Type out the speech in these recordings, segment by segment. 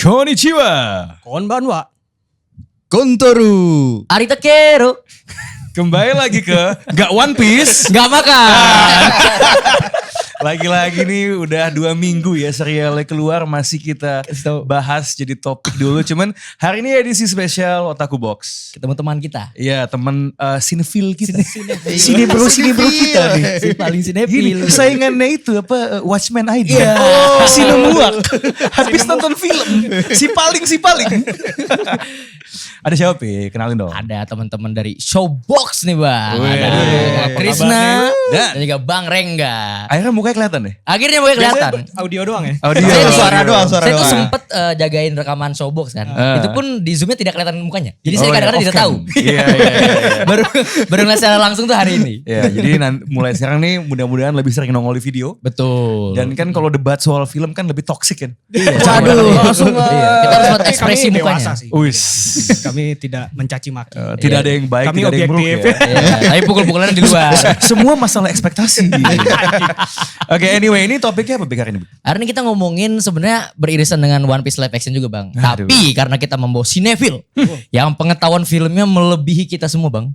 Konnichiwa. Konbanwa. Kontoru. Arita Kero. Kembali lagi ke Gak One Piece. Gak makan. Lagi-lagi nih udah 2 minggu ya serialnya keluar, masih kita bahas jadi topik dulu. Cuman hari ini edisi spesial Otaku Box. Ketemu teman kita. Iya, teman sinefil kita. Sinebro kita nih. Si paling Gini, sinepil. saingannya itu apa Watchmen ID. Iya. Oh, Sinemuak. Habis nonton film. Si paling. Ada siapa ya? Kenalin dong. Ada teman-teman dari Showbox nih Bang. Wih. Ada Apa Krisna kabarnya? dan juga Bang Rengga. Akhirnya mukanya kelihatan ya? Akhirnya mulai kelihatan. Audio doang ya? Audio. Saya tuh Suara doang. Saya tuh sempet jagain rekaman Showbox kan. Itu pun di Zoom-nya tidak kelihatan mukanya. Jadi saya kadang-kadang tidak tahu. Iya. Baru ngeliat secara langsung tuh hari ini. Ya, jadi mulai sekarang nih mudah-mudahan lebih sering nongol di video. Betul. Dan kan kalau debat soal film kan lebih toksik kan. Waduh. Langsung kita harus buat ekspresi Kami mukanya. dewasa sih. Wis. Kami tidak mencaci maki. Tidak ada yang baik, Kami tidak ada yang buruk objektif. ya. Iya, tapi pukul-pukulan di luar. Semua masalah ekspektasi. Oke, anyway, ini topiknya apa Bekar ini? Hari ini kita ngomongin sebenarnya beririsan dengan One Piece live action juga Bang. Aduh. Tapi karena kita membawa sinefil yang pengetahuan filmnya melebihi kita semua Bang.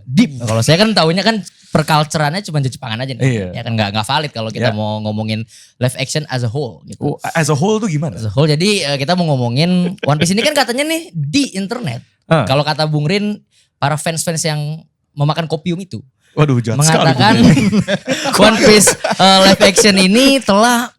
Deep. Kalau saya kan tahunya kan perculturannya cuma Jepangan aja nih. Iya. Ya kan nggak valid kalau kita Ya. mau ngomongin live action as a whole gitu. Oh, as a whole tuh gimana? As a whole jadi kita mau ngomongin One Piece ini kan katanya nih di internet. Ah. Kalau kata Bung Rin, para fans-fans yang memakan kopium itu Waduh, jahat mengatakan sekali. One Piece live action ini telah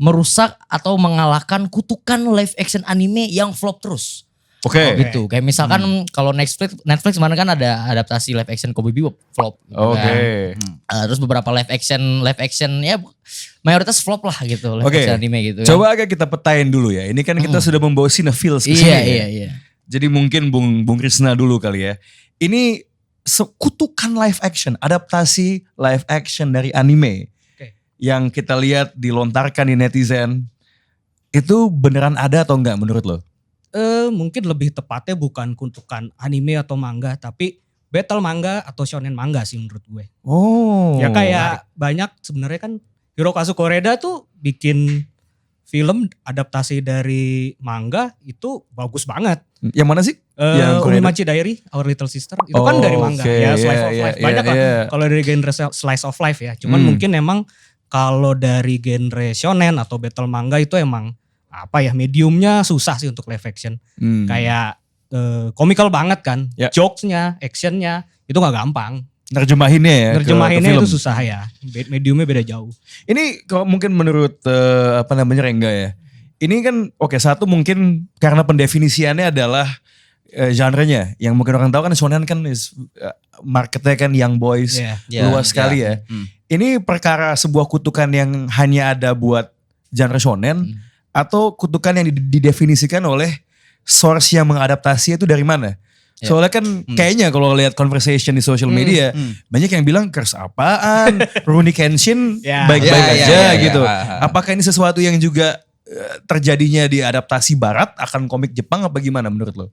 merusak atau mengalahkan kutukan live action anime yang flop terus. Oke. Gitu. Kayak misalkan kalau Netflix kemarin kan ada adaptasi live action Cowboy Bebop flop. Gitu Oke. kan. Terus beberapa live action ya mayoritas flop lah gitu live Oke. action anime gitu. Kan. Coba agak kita petain dulu ya. Ini kan kita sudah membawa sinefils ke sini. Iya. Jadi mungkin Bung Krisna dulu kali ya. Ini kutukan live action, adaptasi live action dari anime. Oke. Yang kita lihat dilontarkan di netizen. Itu beneran ada atau enggak menurut lo? Mungkin lebih tepatnya bukan kutukan anime atau manga, tapi battle manga atau shonen manga sih menurut gue. Oh. Ya kayak banyak sebenarnya kan Hirokazu Koreda tuh bikin film adaptasi dari manga itu bagus banget. Yang mana sih? Yang Koreda? Umimachi Diary, Our Little Sister itu kan dari manga oke, ya, slice iya, of iya, life. iya, Banyak lah iya. kalau dari genre slice of life ya. Cuman mungkin emang kalau dari genre shonen atau battle manga itu emang mediumnya susah sih untuk live action. Kayak komikal banget kan. Ya. Jokesnya, actionnya itu gak gampang. Nerjemahinnya ya. Nerjemahinnya ke itu film. susah ya. Mediumnya beda jauh. Ini kalau mungkin menurut Rengga ya. Ini kan oke, satu mungkin karena pendefinisiannya adalah genrenya. Yang mungkin orang tahu kan shonen kan marketnya kan young boys. Iya. Luas sekali ya. Ini perkara sebuah kutukan yang hanya ada buat genre shonen atau kutukan yang didefinisikan oleh source yang mengadaptasi itu dari mana? Soalnya kan kayaknya kalau lihat conversation di social media banyak yang bilang curse apaan, Rurouni Kenshin Ya. baik-baik Ya, aja ya, gitu. ya. Apakah ini sesuatu yang juga terjadinya di adaptasi barat akan komik Jepang apa gimana menurut lo?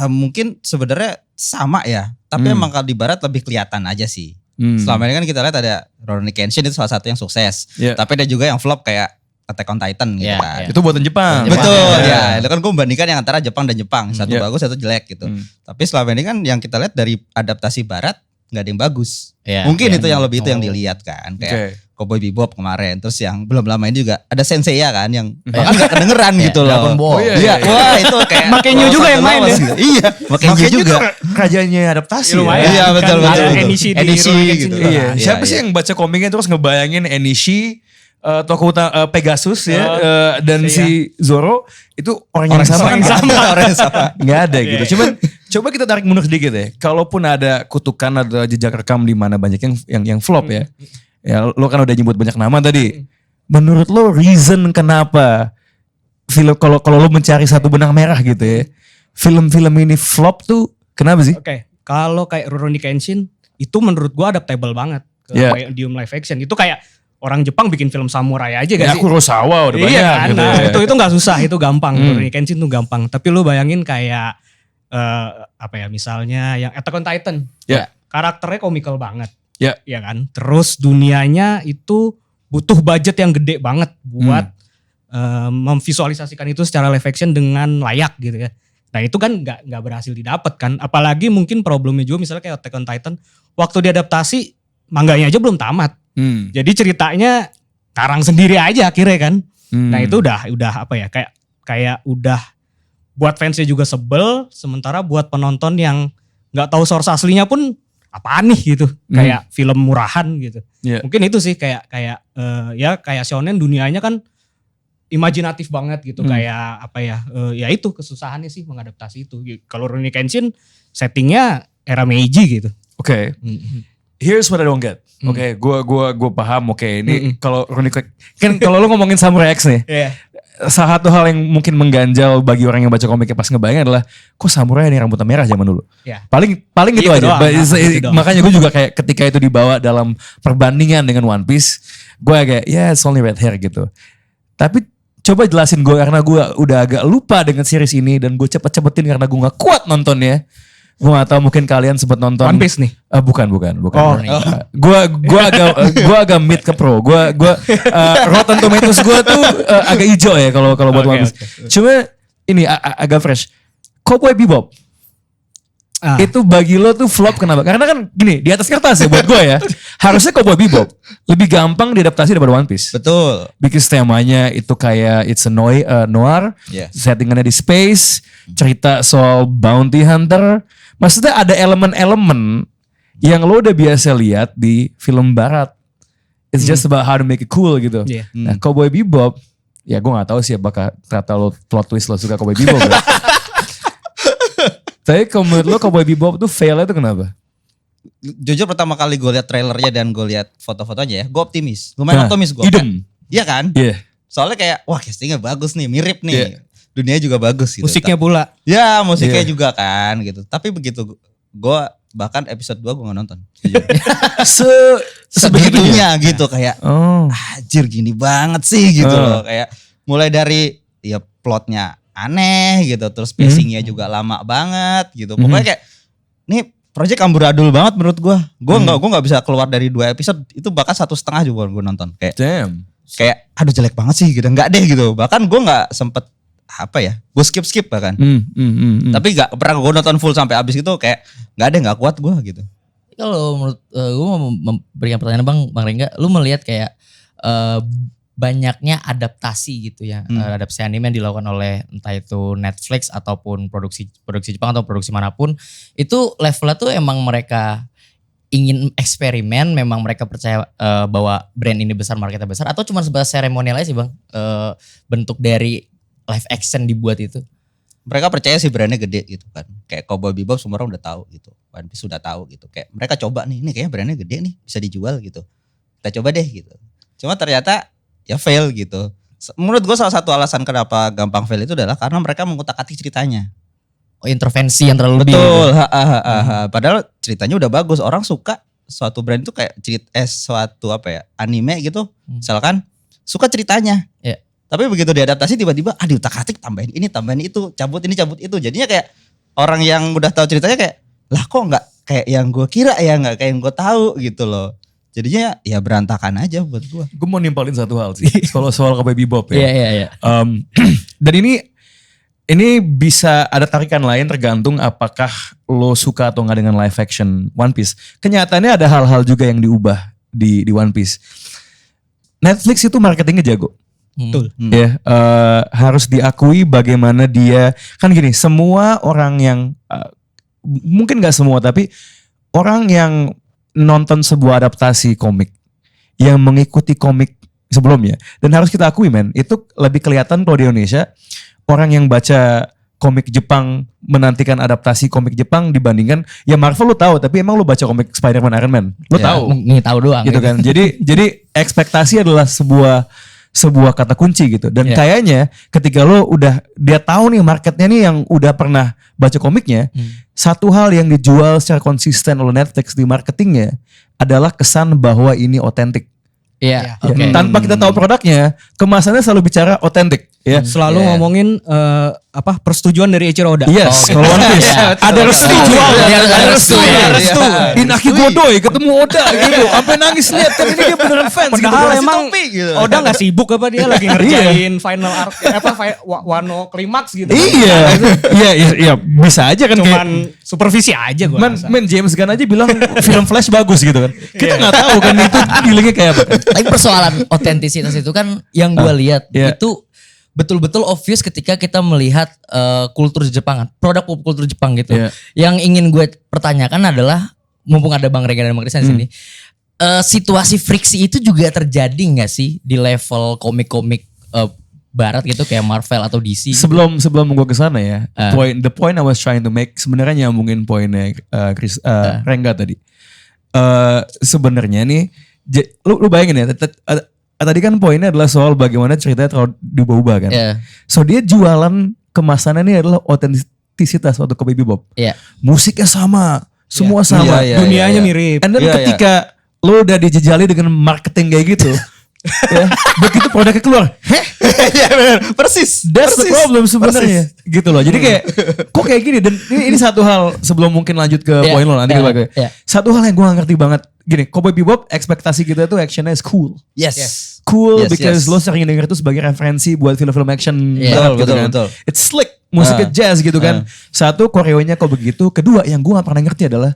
Mungkin sebenarnya sama ya, tapi emang kalau di barat lebih kelihatan aja sih. Selama ini kan kita lihat ada Rurouni Kenshin itu salah satu yang sukses, Iya. tapi ada juga yang flop kayak Attack on Titan gitu Iya, kan. iya. Itu buatan Jepang. Betul Ya. ya, itu kan gue membandingkan yang antara Jepang dan Jepang, satu Iya. bagus satu jelek gitu. Tapi selama ini kan yang kita lihat dari adaptasi barat nggak ada yang bagus. Iya, Mungkin iya. itu yang lebih itu yang Oh. dilihat kan, Oke. kayak Cowboy Bebop kemarin, terus yang belum lama ini juga ada Senseiya kan yang bahkan nggak kedengeran gitu loh. Dragon Ball. Oh, iya, Iya, iya. wah itu kayak Makenyu juga yang main lawas ya? gitu. Iya, Makenyu Makanya juga. kerajaannya adaptasi ya. Lumayan. Iya, betul, Kan betul, ada betul. Enishi di Enishi Rurouni Kenshin gitu. juga. Iya. Iya, Siapa iya. sih yang baca komiknya terus ngebayangin Enishi, tokoh Pegasus ya, dan Iya. si Zoro itu orang yang sama. Orang yang sama. Nggak ada gitu. Iya. Cuman coba kita tarik mundur sedikit ya. Kalaupun ada kutukan atau jejak rekam di mana banyak yang flop ya. Ya lo kan udah nyebut banyak nama tadi. Menurut lo reason kenapa film kalau lo mencari satu benang merah gitu ya. Film-film ini flop tuh kenapa sih? Oke, kalau kayak Rurouni Kenshin itu menurut gua adaptable banget ke Iya. medium live action. Itu kayak orang Jepang bikin film samurai aja Ya gak sih? Kurosawa udah banyak Iya kan, gitu nah, ya. itu nggak susah, itu gampang. Rurouni Kenshin tuh gampang. Tapi lu bayangin kayak misalnya yang Attack on Titan. Ya. Karakternya komikal banget. Ya. Iya kan? Terus dunianya itu butuh budget yang gede banget buat memvisualisasikan itu secara live action dengan layak gitu ya. Nah itu kan nggak berhasil didapat kan. Apalagi mungkin problemnya juga misalnya kayak Attack on Titan. Waktu diadaptasi manganya aja belum tamat. Jadi ceritanya karang sendiri aja akhirnya kan. Nah itu udah apa ya, kayak udah buat fansnya juga sebel. Sementara buat penonton yang nggak tahu source aslinya pun apaan nih gitu. Kayak film murahan gitu. Yeah. Mungkin itu sih kayak shonen dunianya kan imajinatif banget gitu, kayak apa ya, ya itu kesusahannya sih mengadaptasi itu. Kalau Rurouni Kenshin settingnya era Meiji gitu. Oke. Here's what I don't get. Oke, gua paham. Oke, ini kalau Rurouni kan kalau lu ngomongin Samurai X nih. Iya. Salah satu hal yang mungkin mengganjal bagi orang yang baca komiknya pas ngebayangin adalah kok samurai ini rambutnya merah zaman dulu. Ya. Paling gitu Itu aja. doang, itu doang. Makanya gue juga kayak ketika itu dibawa dalam perbandingan dengan One Piece, gue agak it's only red hair gitu. Tapi coba jelasin gue karena gue udah agak lupa dengan series ini dan gue cepet-cepetin karena gue gak kuat nontonnya. Gue gak tahu mungkin kalian sempat nonton One Piece nih. Bukan. Oh. Gue agak mid ke pro. Gue Rotten Tomatoes gue tuh agak hijau ya kalau buat One Piece. Cuma ini agak fresh. Cowboy Bebop. Itu bagi lo tuh flop kenapa? Karena kan gini, di atas kertas ya buat gue ya. Harusnya Cowboy Bebop lebih gampang diadaptasi daripada One Piece. Betul. Because temanya itu kayak it's a noir, Yeah. settingannya di space, cerita soal bounty hunter. Maksudnya ada elemen-elemen yang lo udah biasa lihat di film barat. It's just about how to make it cool gitu. Yeah. Nah Cowboy Bebop, ya gue gak tahu sih apakah ternyata lo plot twist lo suka Cowboy Bebop ya. Tapi kalau menurut lo Cowboy Bebop tuh failnya tuh kenapa? Jujur pertama kali gue liat trailernya dan gue liat foto-fotonya ya, gue optimis. Lumayan optimis gue. Idem. Iya kan? Iya. Soalnya kayak wah castingnya bagus nih, mirip nih. Yeah. Dunia juga bagus gitu. Musiknya pula. Ya musiknya Yeah. juga kan gitu. Tapi begitu gue bahkan episode 2 gue gak nonton. Sebegitunya. Sebegitunya gitu kayak Oh. anjir gini banget sih gitu loh. Kayak mulai dari ya plotnya aneh gitu. Terus pacingnya juga lama banget gitu. Pokoknya kayak ini project amburadul banget menurut gue. Gue nggak bisa keluar dari 2 episode. Itu bahkan 1,5 juga gue nonton. Damn. Kayak aduh jelek banget sih gitu. Enggak deh gitu. Bahkan gue gak sempet apa ya. Gue skip bahkan. Tapi gak pernah gue nonton full sampai habis gitu. Kayak gak kuat gue gitu. Kalau menurut gue mau memberikan pertanyaan Bang Rengga, lu melihat kayak banyaknya adaptasi gitu ya, adaptasi anime yang dilakukan oleh entah itu Netflix ataupun produksi Jepang atau produksi manapun, itu levelnya tuh emang mereka ingin eksperimen, memang mereka percaya bahwa brand ini besar, marketnya besar, atau cuma sebatas seremonial aja sih Bang, bentuk dari live action dibuat itu? Mereka percaya sih brandnya gede gitu kan. Kayak Cowboy Bebop semua orang udah tahu gitu. One Piece sudah tahu gitu. Kayak mereka coba nih, ini kayaknya brandnya gede nih, bisa dijual gitu. Kita coba deh gitu. Cuma ternyata ya fail gitu. Menurut gue salah satu alasan kenapa gampang fail itu adalah karena mereka mengutak-atik ceritanya. Oh, intervensi yang terlalu lebih. Betul. Padahal ceritanya udah bagus. Orang suka suatu brand itu kayak suatu apa ya, anime gitu. Misalkan suka ceritanya. Iya. Tapi begitu diadaptasi tiba-tiba diutak-atik tambahin ini tambahin itu, cabut ini cabut itu. Jadinya kayak orang yang udah tahu ceritanya kayak lah kok nggak kayak yang gue kira ya, nggak kayak yang gue tahu gitu loh. Jadinya ya berantakan aja buat gue. Gue mau nimpalin satu hal sih. Kalau soal Cowboy Bebop ya. Iya. Dan ini bisa ada tarikan lain tergantung apakah lo suka atau nggak dengan live action One Piece. Kenyataannya ada hal-hal juga yang diubah di One Piece. Netflix itu marketingnya jago. Betul. Ya, harus diakui bagaimana dia, kan gini, semua orang yang mungkin nggak semua tapi orang yang nonton sebuah adaptasi komik yang mengikuti komik sebelumnya, dan harus kita akui men, itu lebih kelihatan kalau di Indonesia orang yang baca komik Jepang menantikan adaptasi komik Jepang dibandingkan ya Marvel lu tahu, tapi emang lu baca komik Spider-Man, Iron Man lu tahu Tahu doang gitu kan. Jadi ekspektasi adalah sebuah kata kunci gitu. Dan kayaknya ketika dia tahu nih marketnya nih yang udah pernah baca komiknya, satu hal yang dijual secara konsisten oleh Netflix di marketingnya adalah kesan bahwa ini otentik. Iya. Tanpa kita tahu produknya, kemasannya selalu bicara otentik. Ya. Selalu ngomongin persetujuan dari Eiichiro Oda. Yes, kalau One Piece ada restu jual, ada restu, Inaki Godoy ketemu Oda gitu, sampai nangis lihat kan ini dia beneran fans. Padahal gitu, emang gitu. Oda nggak sibuk apa dia lagi ngerjain final arc Wano Climax gitu. Iya, bisa aja kan kayak Cuman supervisi aja gue rasa. James Gunn aja bilang film Flash bagus gitu kan. Kita nggak tahu kan itu dealingnya kayak apa. Tapi persoalan otentisitas itu kan yang gue lihat itu betul-betul obvious ketika kita melihat kultur Jepang, produk pop kultur Jepang gitu. Yang ingin gue pertanyakan adalah, mumpung ada Bang Rega dan Bang Kristian di sini, situasi friksi itu juga terjadi nggak sih di level komik-komik barat gitu kayak Marvel atau DC? Sebelum gue kesana ya, the point I was trying to make sebenarnya nyambungin poinnya Rengga tadi. Sebenarnya nih, lu bayangin ya, tadi kan poinnya adalah soal bagaimana ceritanya terlalu diubah-ubah kan. So dia jualan kemasannya ini adalah otentisitas waktu Cowboy Bebop. Musiknya sama, semua sama, dunianya mirip. And then ketika lo udah dijejali dengan marketing kayak gitu, ya, begitu produknya keluar, Iya benar, persis. That's the problem sebenarnya, gitu loh. Jadi kayak, kok kayak gini? Dan ini satu hal sebelum mungkin lanjut ke poin lo nanti satu hal yang gue gak ngerti banget. Gini, Cowboy Bebop ekspektasi kita tuh actionnya is cool. Yes. Cool because lo sering denger itu sebagai referensi buat film-film action. Betul. It's slick, musiknya jazz gitu kan. Satu, koreonya kok begitu. Kedua, yang gue gak pernah ngerti adalah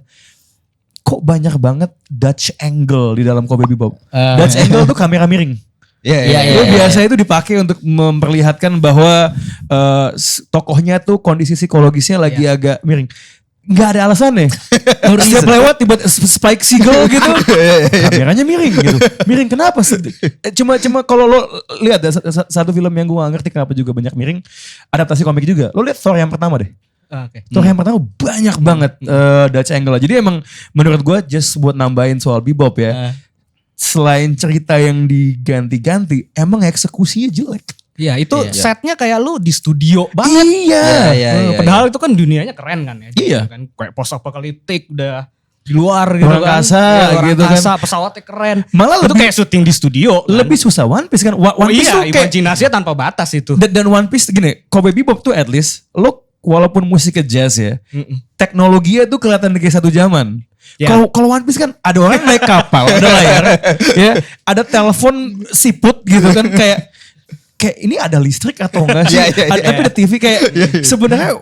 kok banyak banget Dutch angle di dalam Cowboy Bebop. Dutch angle tuh kamera miring. Biasanya itu dipakai untuk memperlihatkan bahwa tokohnya tuh kondisi psikologisnya lagi agak miring. Nggak ada alasannya. Setiap lewat tiba Spike Seagull gitu, kameranya miring gitu. Miring kenapa? Cuma kalau lo lihat satu film yang gue gak ngerti kenapa juga banyak miring, adaptasi komik juga. Lo lihat Thor yang pertama deh. Thor yang pertama banyak banget Dutch angle. Jadi emang menurut gue just buat nambahin soal Bebop ya. Selain cerita yang diganti-ganti, emang eksekusinya jelek. Iya itu setnya kayak lu di studio banget. Iya. Padahal itu kan dunianya keren kan ya. Iya. Kan kayak post apokaliptik udah di luar gitu Luar kan. angkasa gitu kan. Pesawatnya keren. Malah itu kayak syuting di studio. Lebih susah One Piece kan. One Piece tuh kayak imajinasinya tanpa batas itu. Dan One Piece gini, Cowboy Bebop tuh at least lo walaupun musiknya jazz ya, teknologinya tuh kelihatan kayak satu zaman. Kalau One Piece kan ada orang naik kapal, ada layar, ya, ada telepon siput gitu kan kayak ini ada listrik atau enggak sih? Tapi ada TV kayak sebenarnya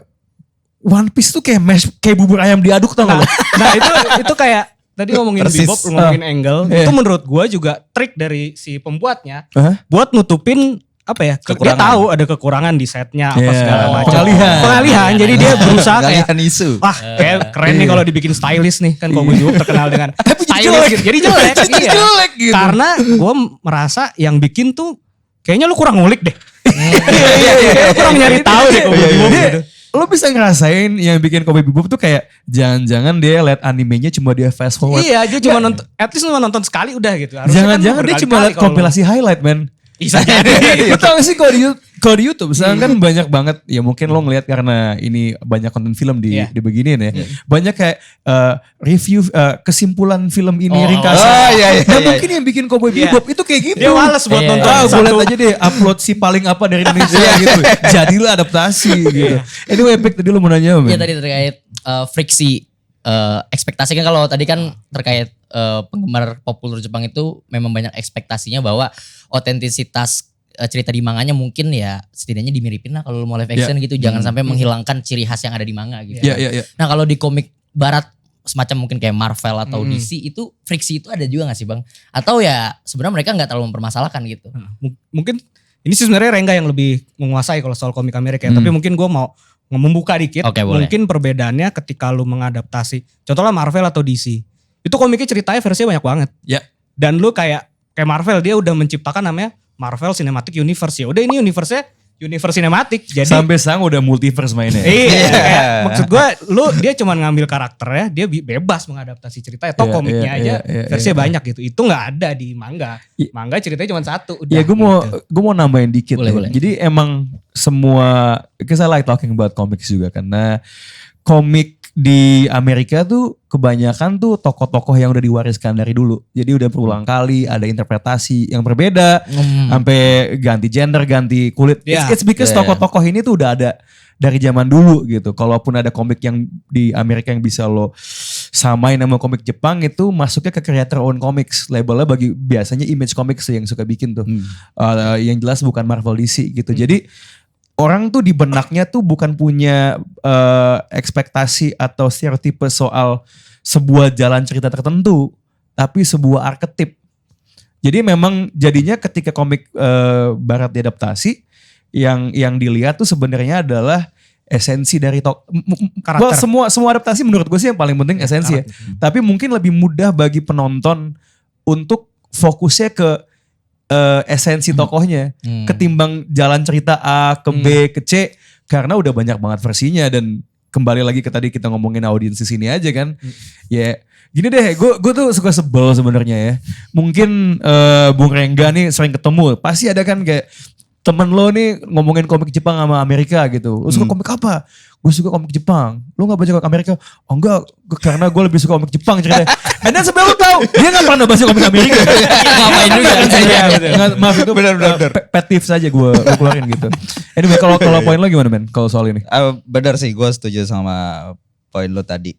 One Piece tuh kayak bubur ayam diaduk tau gak lo? Nah itu kayak tadi ngomongin Bebop, ngomongin angle, itu menurut gue juga trik dari si pembuatnya buat nutupin apa ya? Dia tahu ada kekurangan di setnya apa segala macam. Pengalihan. Jadi dia berusaha kayak isu. Wah, kayak keren nih kalau dibikin stylish nih kan Cowboy Bebop terkenal dengan stylish gitu. Jadi jelek. Gitu. Karena gue merasa yang bikin tuh kayaknya lu kurang ngulik deh. Iya. Kurang nyari tahu deh Cowboy Bebop gitu. Lo bisa ngerasain yang bikin Cowboy Bebop tuh kayak jangan-jangan dia lihat animenya cuma dia fast forward. Iya, dia cuma nonton, at least cuma nonton sekali udah gitu. Jangan-jangan dia cuma lihat kompilasi highlight man. Bisa jadi. Lo tau gak sih kalau di YouTube misalnya kan banyak banget ya mungkin lo ngeliat karena ini banyak konten film di beginiin ya. Banyak kayak review kesimpulan film ini ringkasan. Nah mungkin yang bikin Cowboy Bebop itu kayak gitu. Dia males buat nonton. Gue liat aja deh upload si paling apa dari Indonesia gitu. Jadilah adaptasi gitu. Anyway Epic tadi lo mau nanya apa? Iya tadi terkait friksi ekspektasi kan kalau tadi kan terkait penggemar pop kultur Jepang itu memang banyak ekspektasinya bahwa otentisitas cerita di manganya mungkin ya setidaknya dimiripin lah kalau mau live action gitu. Jangan sampai menghilangkan ciri khas yang ada di manga gitu. Nah kalau di komik barat semacam mungkin kayak Marvel atau DC itu friksi itu ada juga gak sih Bang? Atau ya sebenarnya mereka gak terlalu mempermasalahkan gitu. Mungkin ini sih sebenarnya Rengga yang lebih menguasai kalau soal komik Amerika ya. Tapi mungkin gue mau membuka dikit. Mungkin perbedaannya ketika lu mengadaptasi contohnya Marvel atau DC. Itu komiknya ceritanya versinya banyak banget. Dan lu kayak Marvel dia udah menciptakan namanya Marvel Cinematic Universe ya. Udah ini universe sinematik. Jadi sampai sekarang udah multiverse mainnya. Iya. Maksud gue dia cuma ngambil karakternya, dia bebas mengadaptasi ceritanya. Toh komiknya aja versinya banyak gitu. Itu nggak ada di manga. Manga ceritanya cuma satu. Udah, ya gue mau nambahin dikit. Boleh. Jadi emang semua, because I like talking about comics juga karena komik di Amerika tuh kebanyakan tuh tokoh-tokoh yang udah diwariskan dari dulu. Jadi udah berulang kali ada interpretasi yang berbeda, sampai ganti gender, ganti kulit. Yeah. It's because tokoh-tokoh ini tuh udah ada dari zaman dulu gitu. Kalaupun ada komik yang di Amerika yang bisa lo samain sama komik Jepang, itu masuknya ke creator own comics. Labelnya biasanya Image Comics yang suka bikin tuh. Yang jelas bukan Marvel DC gitu. Jadi orang tuh di benaknya tuh bukan punya ekspektasi atau stereotipe soal sebuah jalan cerita tertentu, tapi sebuah arketip. Jadi memang jadinya ketika komik barat diadaptasi, yang dilihat tuh sebenarnya adalah esensi dari karakter. Semua adaptasi menurut gue sih yang paling penting esensi ya. Tapi mungkin lebih mudah bagi penonton untuk fokusnya ke esensi tokohnya ketimbang jalan cerita A ke B ke C, karena udah banyak banget versinya. Dan kembali lagi ke tadi kita ngomongin audiens di sini aja kan. Ya gini deh, gue tuh suka sebel sebenarnya ya. Mungkin Bung Rengga nih sering ketemu, pasti ada kan kayak temen lo nih ngomongin komik Jepang sama Amerika gitu. Lo suka komik apa? Gue suka komik Jepang. Lo gak baca komik Amerika? Oh enggak, karena gue lebih suka komik Jepang ceritanya. And then sebenarnya lo tau, dia gak pernah baca komik Amerika. Ngapain juga kan saya. Maaf itu benar. Pet tips aja gue keluarin gitu. Anyway, kalau poin lo gimana men kalau soal ini? Benar sih, gue setuju sama poin lo tadi.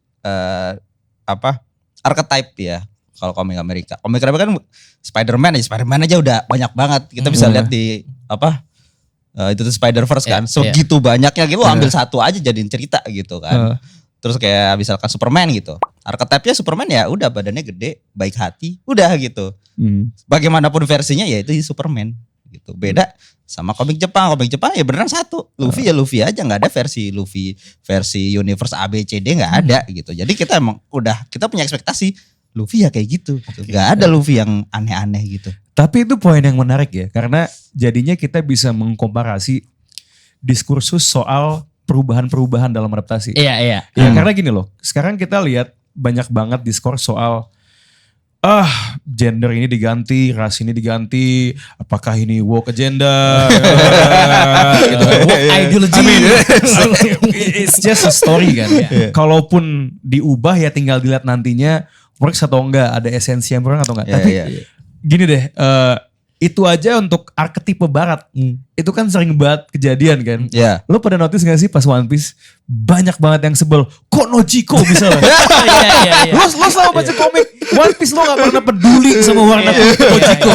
Archetype ya. Kalau komik Amerika kan Spider-Man aja udah banyak banget. Kita bisa lihat di itu tuh Spider-Verse kan. Segitu banyaknya gitu, ambil satu aja jadiin cerita gitu kan. Terus kayak misalkan Superman gitu. Archetype-nya Superman ya udah badannya gede, baik hati, udah gitu. Bagaimanapun versinya ya itu Superman gitu. Beda sama komik Jepang. Komik Jepang ya beneran satu. Luffy ya Luffy aja, nggak ada versi Luffy versi universe ABCD nggak ada gitu. Jadi kita kita punya ekspektasi Luffy ya kayak gitu. Gak ada Luffy yang aneh-aneh gitu. Tapi itu poin yang menarik ya. Karena jadinya kita bisa mengkomparasi diskursus soal perubahan-perubahan dalam adaptasi. Iya. Ya karena gini loh. Sekarang kita lihat banyak banget diskurs soal gender ini diganti, ras ini diganti, apakah ini woke agenda? Gitu kan. Woke ideology. It's just a story kan. Kalaupun diubah ya tinggal dilihat nantinya works atau enggak, ada esensi yang kurang atau enggak. Tapi gini deh, itu aja untuk arketipe barat. Itu kan sering banget kejadian kan. Lo pada notice gak sih pas One Piece banyak banget yang sebel, kok Nojiko misalnya. Lo selama baca komik One Piece lo gak pernah peduli sama warna Nojiko.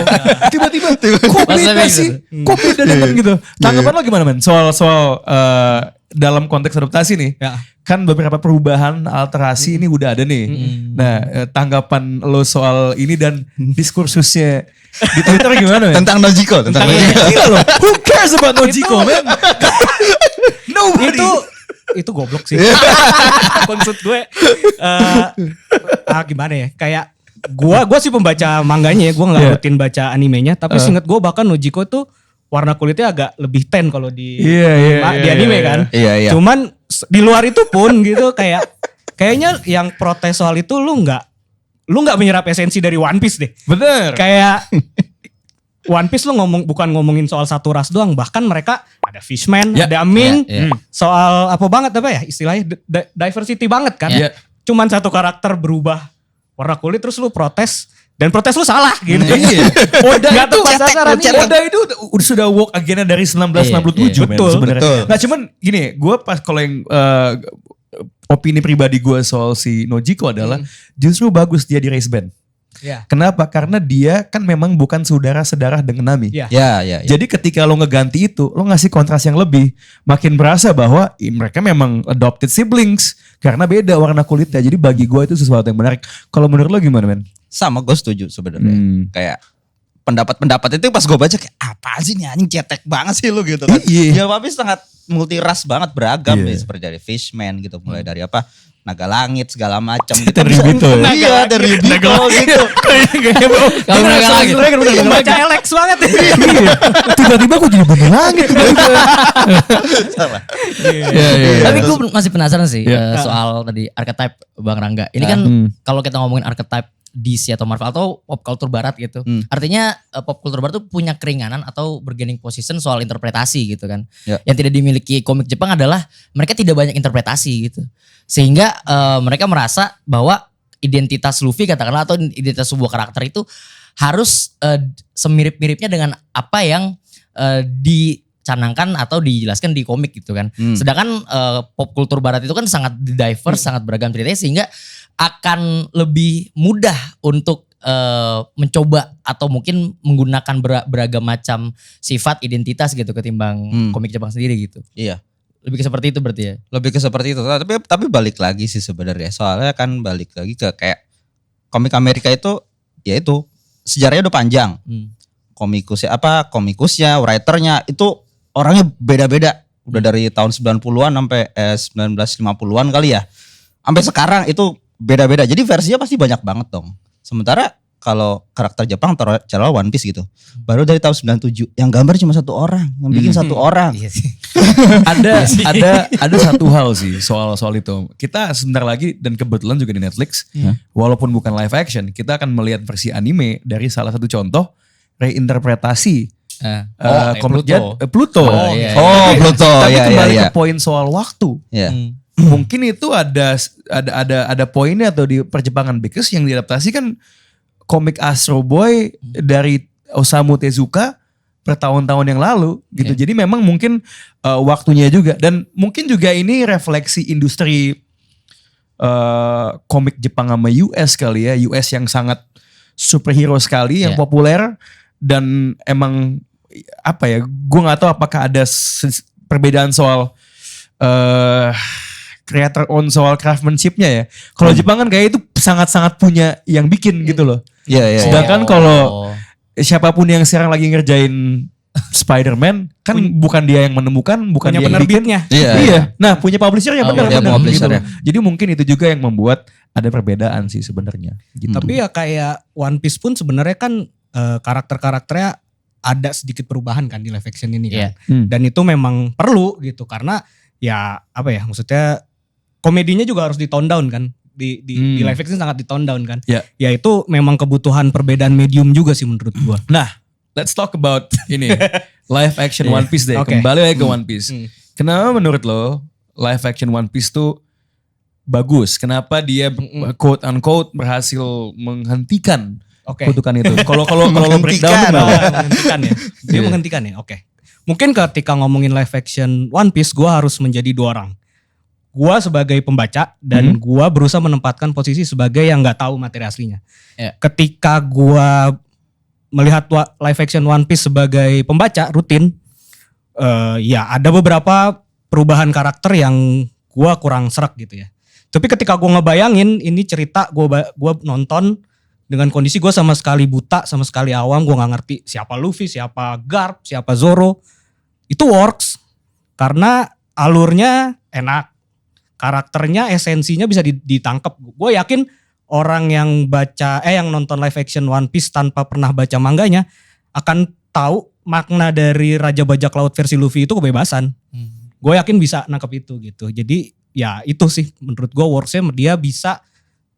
Tiba-tiba kok beda sih? Kok beda dengan gitu. Tanggapan lo gimana men? Soal dalam konteks adaptasi nih. Kan beberapa perubahan alterasi ini udah ada nih. Nah, tanggapan lo soal ini dan diskursusnya di Twitter gimana men? Tentang Nojiko. Gila loh, who cares about Nojiko men? Nobody. Itu goblok sih. Maksud gue gimana ya? Kayak gue sih pembaca manganya ya, gue gak rutin baca animenya. Tapi seinget gue bahkan Nojiko tuh warna kulitnya agak lebih tan kalau di anime kan. Iya. Cuman di luar itu pun gitu kayaknya yang protes soal itu lu nggak menyerap esensi dari One Piece deh. Bener. Kayak One Piece lu bukan ngomongin soal satu ras doang, bahkan mereka ada Fishman, ada Ming, soal apa ya istilahnya diversity banget kan. Cuman satu karakter berubah warna kulit terus lu protes. Dan protes lu salah gitu. Oda itu Oda itu sudah woke agenda dari 1967 men sebenarnya. Nah cuman gini, gue pas kalau yang opini pribadi gue soal si Nojiko adalah justru bagus dia di race band. Kenapa? Karena dia kan memang bukan saudara-saudara dengan Nami. Jadi ketika lo ngeganti itu, lo ngasih kontras yang lebih, makin berasa bahwa mereka memang adopted siblings karena beda warna kulitnya. Jadi bagi gue itu sesuatu yang menarik. Kalau menurut lo gimana men? Sama, gue setuju sebenarnya. Kayak pendapat-pendapat itu pas gue baca kayak apa sih nih anjing cetek banget sih lu gitu kan. Ya tapi sangat multi ras banget, beragam ya, seperti dari Fishman gitu, mulai dari naga langit segala macam gitu. Dari Bito ya? Iya dari Bito gitu. Kalau naga langit. Baca Alex banget ya. Tiba-tiba aku jadi bener langit. Tapi gue masih penasaran sih soal tadi archetype Bang Rangga. Ini kan kalau kita ngomongin archetype DC atau Marvel atau pop culture barat gitu. Artinya pop culture barat tuh punya keringanan atau bargaining position soal interpretasi gitu kan. Ya. Yang tidak dimiliki komik Jepang adalah mereka tidak banyak interpretasi gitu. Sehingga mereka merasa bahwa identitas Luffy katakanlah atau identitas sebuah karakter itu harus semirip-miripnya dengan apa yang dicanangkan atau dijelaskan di komik gitu kan. Sedangkan pop kultur barat itu kan sangat diverse, sangat beragam ceritanya sehingga akan lebih mudah untuk mencoba atau mungkin menggunakan beragam macam sifat identitas gitu ketimbang komik Jepang sendiri gitu. Iya. Lebih ke seperti itu berarti ya. Lebih ke seperti itu. Tapi balik lagi sih sebenarnya. Soalnya kan balik lagi ke kayak komik Amerika itu ya itu sejarahnya udah panjang. Komikusnya, writernya itu orangnya beda-beda. Udah dari tahun 90-an sampai 1950-an kali ya. Sampai sekarang itu beda-beda. Jadi versinya pasti banyak banget dong. Sementara kalau karakter Jepang taruh One Piece gitu. Baru dari tahun 97 yang gambar cuma satu orang, yang bikin satu orang. Iya sih. ada satu hal sih soal itu. Kita sebentar lagi dan kebetulan juga di Netflix, walaupun bukan live action, kita akan melihat versi anime dari salah satu contoh reinterpretasi komik Pluto. Pluto. Tapi Ya, kembali ya, ke poin soal waktu. ya. Mungkin itu ada poinnya atau di perjepangan because yang diadaptasi kan komik Astro Boy dari Osamu Tezuka bertahun-tahun yang lalu gitu. Jadi memang mungkin waktunya juga dan mungkin juga ini refleksi industri komik Jepang sama US kali ya. US yang sangat superhero sekali yang populer dan emang apa ya? Gue nggak tahu apakah ada perbedaan soal creator own soal craftsmanship-nya ya. Kalau Jepang kan kayak itu sangat-sangat punya yang bikin gitu loh. Iya. Sedangkan kalau siapapun yang sekarang lagi ngerjain Spider-Man kan bukan dia yang menemukan, bukan Punya dia yang bikin. penerbitnya. Iya. Nah, punya publisher-nya benar. punya publisher-nya. Gitu. Jadi mungkin itu juga yang membuat ada perbedaan sih sebenarnya. Gitu. Tapi ya kayak One Piece pun sebenarnya kan karakter-karakternya ada sedikit perubahan kan di live action ini kan. Dan itu memang perlu gitu karena ya apa ya maksudnya komedinya juga harus di tone down kan. Di live action sangat di tone down kan. Ya itu memang kebutuhan perbedaan medium juga sih menurut gua. Nah, let's talk about ini live action One Piece deh. Okay. Kembali lagi ke One Piece. Kenapa menurut lo live action One Piece tuh bagus? Kenapa dia quote unquote berhasil menghentikan kutukan itu? Kalau lo breakdown menghentikan ya. Dia menghentikan ya. Oke. Mungkin ketika ngomongin live action One Piece gua harus menjadi dua orang. Gua sebagai pembaca dan gua berusaha menempatkan posisi sebagai yang nggak tahu materi aslinya. Ketika gua melihat live action One Piece sebagai pembaca rutin, ya ada beberapa perubahan karakter yang gua kurang serak gitu ya. Tapi ketika gua ngebayangin ini cerita gua nonton dengan kondisi gua sama sekali buta, sama sekali awam, gua nggak ngerti siapa Luffy, siapa Garp, siapa Zoro, itu works karena alurnya enak. Karakternya, esensinya bisa ditangkap. Gue yakin orang yang yang nonton live action One Piece tanpa pernah baca manganya akan tahu makna dari Raja Bajak Laut versi Luffy itu kebebasan. Gue yakin bisa nangkep itu gitu. Jadi ya itu sih menurut gue worksnya dia bisa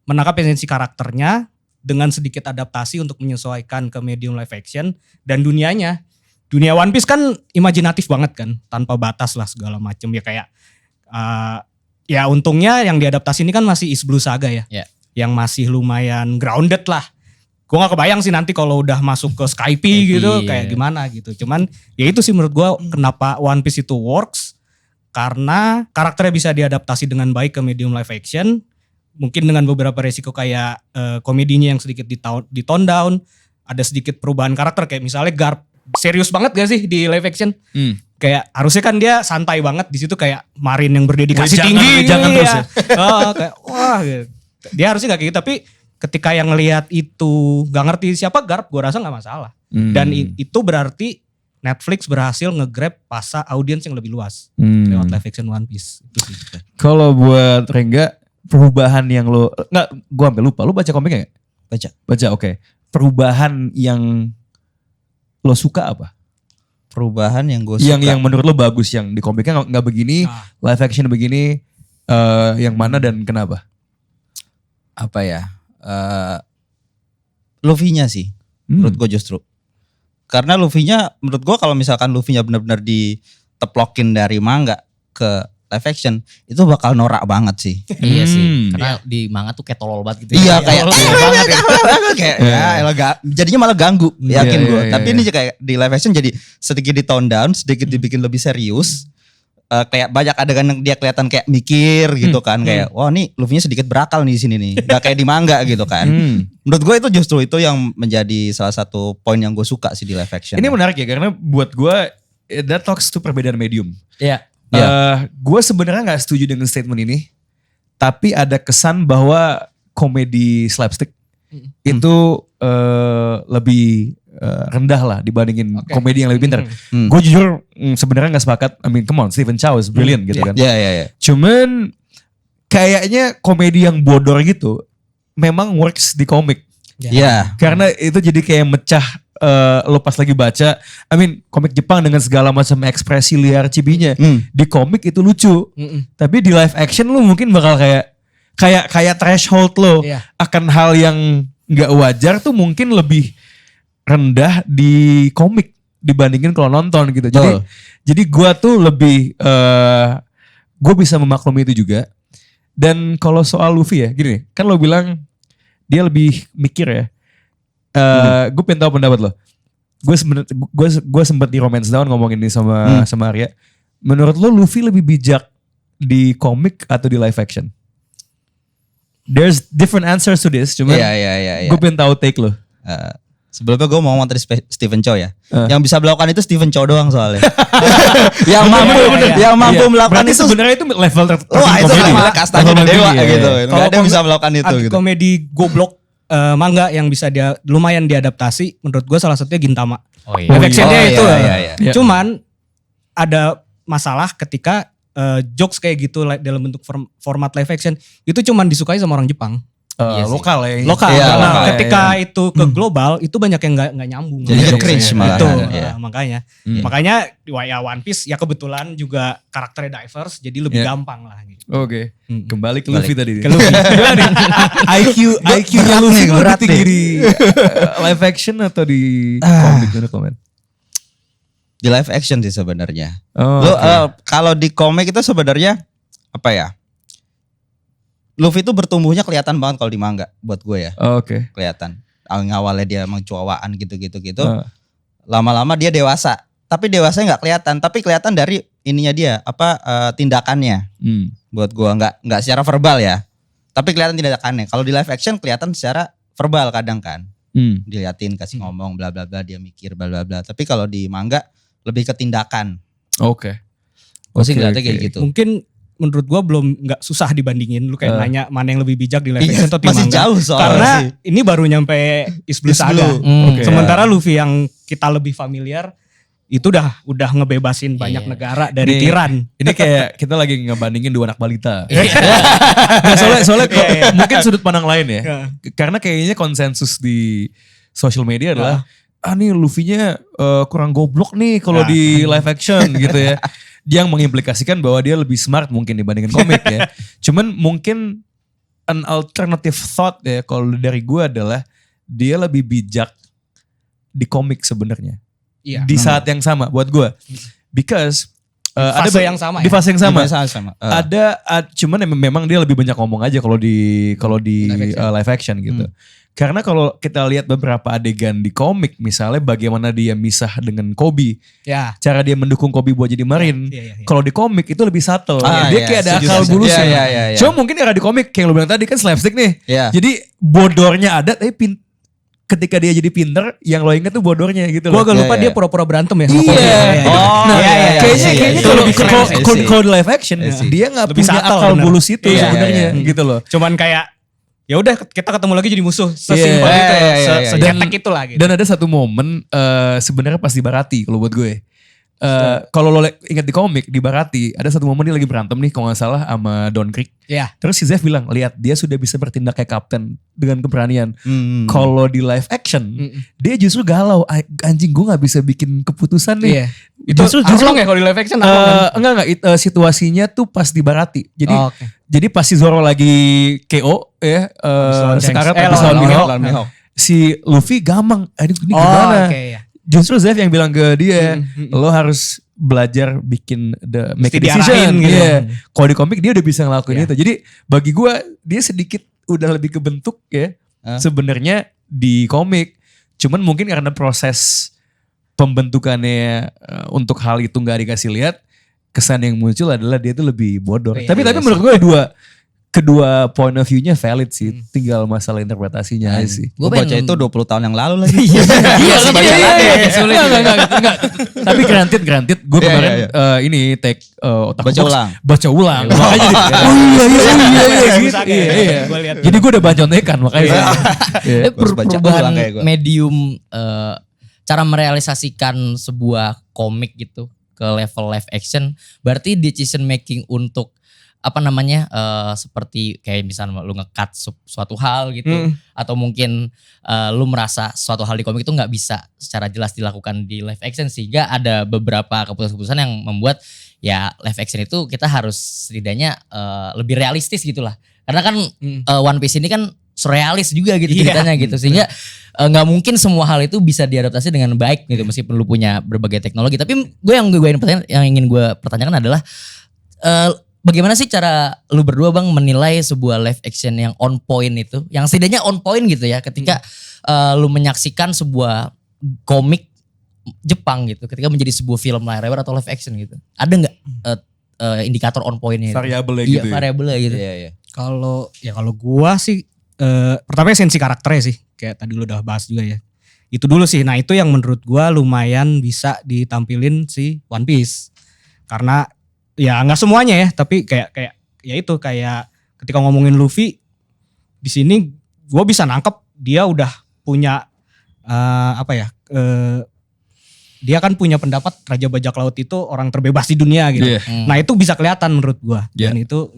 menangkap esensi karakternya dengan sedikit adaptasi untuk menyesuaikan ke medium live action dan dunianya. Dunia One Piece kan imajinatif banget kan, tanpa batas lah segala macam ya kayak ya untungnya yang diadaptasi ini kan masih East Blue Saga ya. Yang masih lumayan grounded lah. Gue gak kebayang sih nanti kalau udah masuk ke Skype gitu kayak gimana gitu. Cuman ya itu sih menurut gue kenapa One Piece itu works. Karena karakternya bisa diadaptasi dengan baik ke medium live action. Mungkin dengan beberapa resiko kayak komedinya yang sedikit di tone down. Ada sedikit perubahan karakter kayak misalnya Garp. Serius banget gak sih di live action? Kayak harusnya kan dia santai banget di situ kayak Marin yang berdedikasi tinggi. Jangan terus ya. Kayak wah gitu. Dia harusnya gak kayak gitu tapi ketika yang ngelihat itu gak ngerti siapa Garp gue rasa gak masalah. Dan itu berarti Netflix berhasil nge-grab pasar audiens yang lebih luas lewat live action One Piece. Kalau buat Rengga perubahan yang lo gue sampai lupa. Lo baca komiknya gak? Baca oke. Perubahan yang lo suka apa? Perubahan yang gue suka. Yang menurut lo bagus yang di komiknya nggak begini, live action begini, yang mana dan kenapa? Apa ya? Luffy-nya sih. Menurut gue justru. Karena Luffy-nya menurut gue kalau misalkan Luffy-nya benar-benar diteplokin dari manga ke live action itu bakal norak banget sih. Iya sih. Karena di manga tuh kayak tolol banget gitu. Iya kayak kayak jadinya malah ganggu, yakin gue. Tapi ini kayak di live action jadi sedikit di tone down, sedikit dibikin lebih serius. Kayak banyak adegan yang dia kelihatan kayak mikir gitu kan, kayak wah nih Luffy-nya sedikit berakal nih di sini nih, gak kayak di manga gitu kan. Menurut gue itu justru itu yang menjadi salah satu poin yang gue suka sih di live action. Ini menarik ya karena buat gue that talks to perbedaan medium. Iya. Gue sebenarnya nggak setuju dengan statement ini, tapi ada kesan bahwa komedi slapstick itu lebih rendah lah dibandingin komedi yang lebih pintar. Gue jujur sebenarnya nggak sepakat. I mean, come on, Stephen Chow is brilliant gitu kan. Iya. Cuman kayaknya komedi yang bodor gitu memang works di komik. Iya. Karena itu jadi kayak mecah lo pas lagi baca. I mean, komik Jepang dengan segala macam ekspresi liar cibinya. Di komik itu lucu. Tapi di live action lo mungkin bakal kayak threshold lo akan hal yang nggak wajar tuh mungkin lebih rendah di komik dibandingin kalau nonton gitu. Jadi gue tuh lebih gue bisa memaklumi itu juga. Dan kalau soal Luffy ya, gini nih, kan lo bilang dia lebih mikir ya. Gue pengen tahu pendapat lo. Gue sempet di Romance Down ngomongin ini sama Arya. Menurut lo Luffy lebih bijak di komik atau di live action? There's different answers to this, cuman gue pengen tahu take lo. Sebelumnya gue mau ngomong tadi Stephen Chow ya. Yang bisa melakukan itu Stephen Chow doang soalnya. yang mampu melakukan berarti itu sebenarnya itu level tertinggi. Wah itu levelnya kastanya dewa gitu. Gak ada yang bisa melakukan itu gitu. Komedi goblok manga yang bisa dia lumayan diadaptasi, menurut gue salah satunya Gintama. Live actionnya itu. Cuman ada masalah ketika jokes kayak gitu dalam bentuk format live action itu cuman disukai sama orang Jepang. Lokal ya. Lokal. Karena ketika itu ke global itu banyak yang nggak nyambung. Jadi cringe malah. Itu makanya. Makanya ya One Piece ya kebetulan juga karakternya diverse jadi lebih gampang lah gitu. Oke. Kembali ke Luffy tadi. Ke Luffy. IQ-nya Luffy lebih tinggi di live action atau di komik? Di live action sih sebenarnya. Kalau di komik itu sebenarnya apa ya? Luffy itu bertumbuhnya kelihatan banget kalau di manga buat gue ya. Oke. Kelihatan. Awalnya dia emang cuawaan gitu. Lama-lama dia dewasa. Tapi dewasanya nggak kelihatan. Tapi kelihatan dari ininya dia tindakannya. Buat gue nggak secara verbal ya. Tapi kelihatan tindakannya. Kalau di live action kelihatan secara verbal kadang kan. Diliatin kasih ngomong bla bla bla dia mikir bla bla bla. Tapi kalau di manga lebih ke tindakan. Oke. Gue sih ngeliatnya kayak gitu. Mungkin menurut gue nggak susah dibandingin. Lu kayak nanya mana yang lebih bijak di live action atau di manga. Masih jauh soalnya. Karena ini baru nyampe East Blue Saga. Sementara Luffy yang kita lebih familiar itu udah ngebebasin banyak negara dari tiran. Ini kayak kita lagi ngebandingin dua anak balita. Soalnya mungkin sudut pandang lain ya. Karena kayaknya konsensus di social media adalah nih Luffy-nya kurang goblok nih kalau di live action gitu ya. Dia yang mengimplikasikan bahwa dia lebih smart mungkin dibandingin komik ya. Cuman mungkin an alternative thought ya kalau dari gue adalah dia lebih bijak di komik sebenarnya. Di saat yang sama buat gue. Because ada yang sama di fase yang sama. Ada cuman memang dia lebih banyak ngomong aja kalau di live action gitu. Karena kalau kita lihat beberapa adegan di komik, misalnya bagaimana dia misah dengan Kobe, cara dia mendukung Kobe buat jadi Marine. Kalau di komik itu lebih subtle. Dia kayak ada akal bulusnya. Cuma mungkin era di komik kayak lo bilang tadi kan slapstick nih. Jadi bodornya ada, tapi ketika dia jadi pinter, yang lo inget tuh bodornya gitu loh. Gue agak lupa dia pura-pura berantem ya. Kayaknya kalau di live action dia nggak punya akal bulus itu sebenarnya gitu loh. Cuman kayak ya udah kita ketemu lagi jadi musuh sesimpel itu sejetek itulah gitu. Dan ada satu momen sebenarnya pas di Barati kalau buat gue. Kalau lo ingat di komik di Barati ada satu momen dia lagi berantem nih kalau nggak salah sama Don Krieg. Terus si Zeff bilang lihat dia sudah bisa bertindak kayak kapten dengan keberanian. Kalau di live action dia justru galau, anjing gue nggak bisa bikin keputusan nih. Itu justru ya kalau di live action enggak situasinya tuh pas di Barati. Jadi pas si Zoro lagi KO ya sekarat habis lawan Mihawk. si Luffy gampang, aduh ini Oh, gimana? oke ya. Justru Zeff yang bilang ke dia, lo harus belajar bikin make a Mesti decision. diarahin gitu. Iya. Kalau di komik dia udah bisa ngelakuin Iya. itu. Jadi bagi gue dia sedikit udah lebih kebentuk ya sebenarnya di komik. Cuman mungkin karena proses pembentukannya untuk hal itu nggak dikasih lihat, kesan yang muncul adalah dia tuh lebih bodor. Iya, Tapi menurut gue kedua point of view-nya valid sih. Tinggal masalah interpretasinya aja sih. Gue baca itu 20 tahun yang lalu lagi. Iya sih, sulit. Enggak. Tapi granted gue kemarin ini take otak Baca box, ulang. baca ulang. Makanya iya. Gua lihat. Jadi gue udah bacontekan makanya. Iya. Baru baca Perubahan ulang kayak gua. medium cara merealisasikan sebuah komik gitu ke level live action, berarti decision making untuk seperti kayak misalnya lu nge-cut suatu hal gitu, atau mungkin lu merasa suatu hal di komik itu nggak bisa secara jelas dilakukan di live action, sehingga ada beberapa keputusan-keputusan yang membuat ya live action itu kita harus setidaknya lebih realistis gitulah, karena kan One Piece ini kan surrealis juga gitu ceritanya gitu, sehingga nggak mungkin semua hal itu bisa diadaptasi dengan baik gitu meskipun lu punya berbagai teknologi. Tapi yang ingin gue pertanyakan adalah bagaimana sih cara lu berdua bang menilai sebuah live action yang on point itu, yang setidaknya on point gitu ya, ketika lu menyaksikan sebuah komik Jepang gitu, ketika menjadi sebuah film layar lebar atau live action gitu, ada nggak indikator on pointnya? Variabelnya Iya, gitu ya. variabelnya gitu. Iya. Kalau gua sih pertama esensi karakternya sih, kayak tadi lu udah bahas juga ya. Itu dulu sih. Nah, itu yang menurut gua lumayan bisa ditampilin si One Piece. Karena ya nggak semuanya ya, tapi kayak ya itu kayak ketika ngomongin Luffy di sini gua bisa nangkep dia udah punya dia kan punya pendapat Raja Bajak Laut itu orang terbebas di dunia gitu. Iya. Nah, itu bisa kelihatan menurut gua. Yeah. Dan itu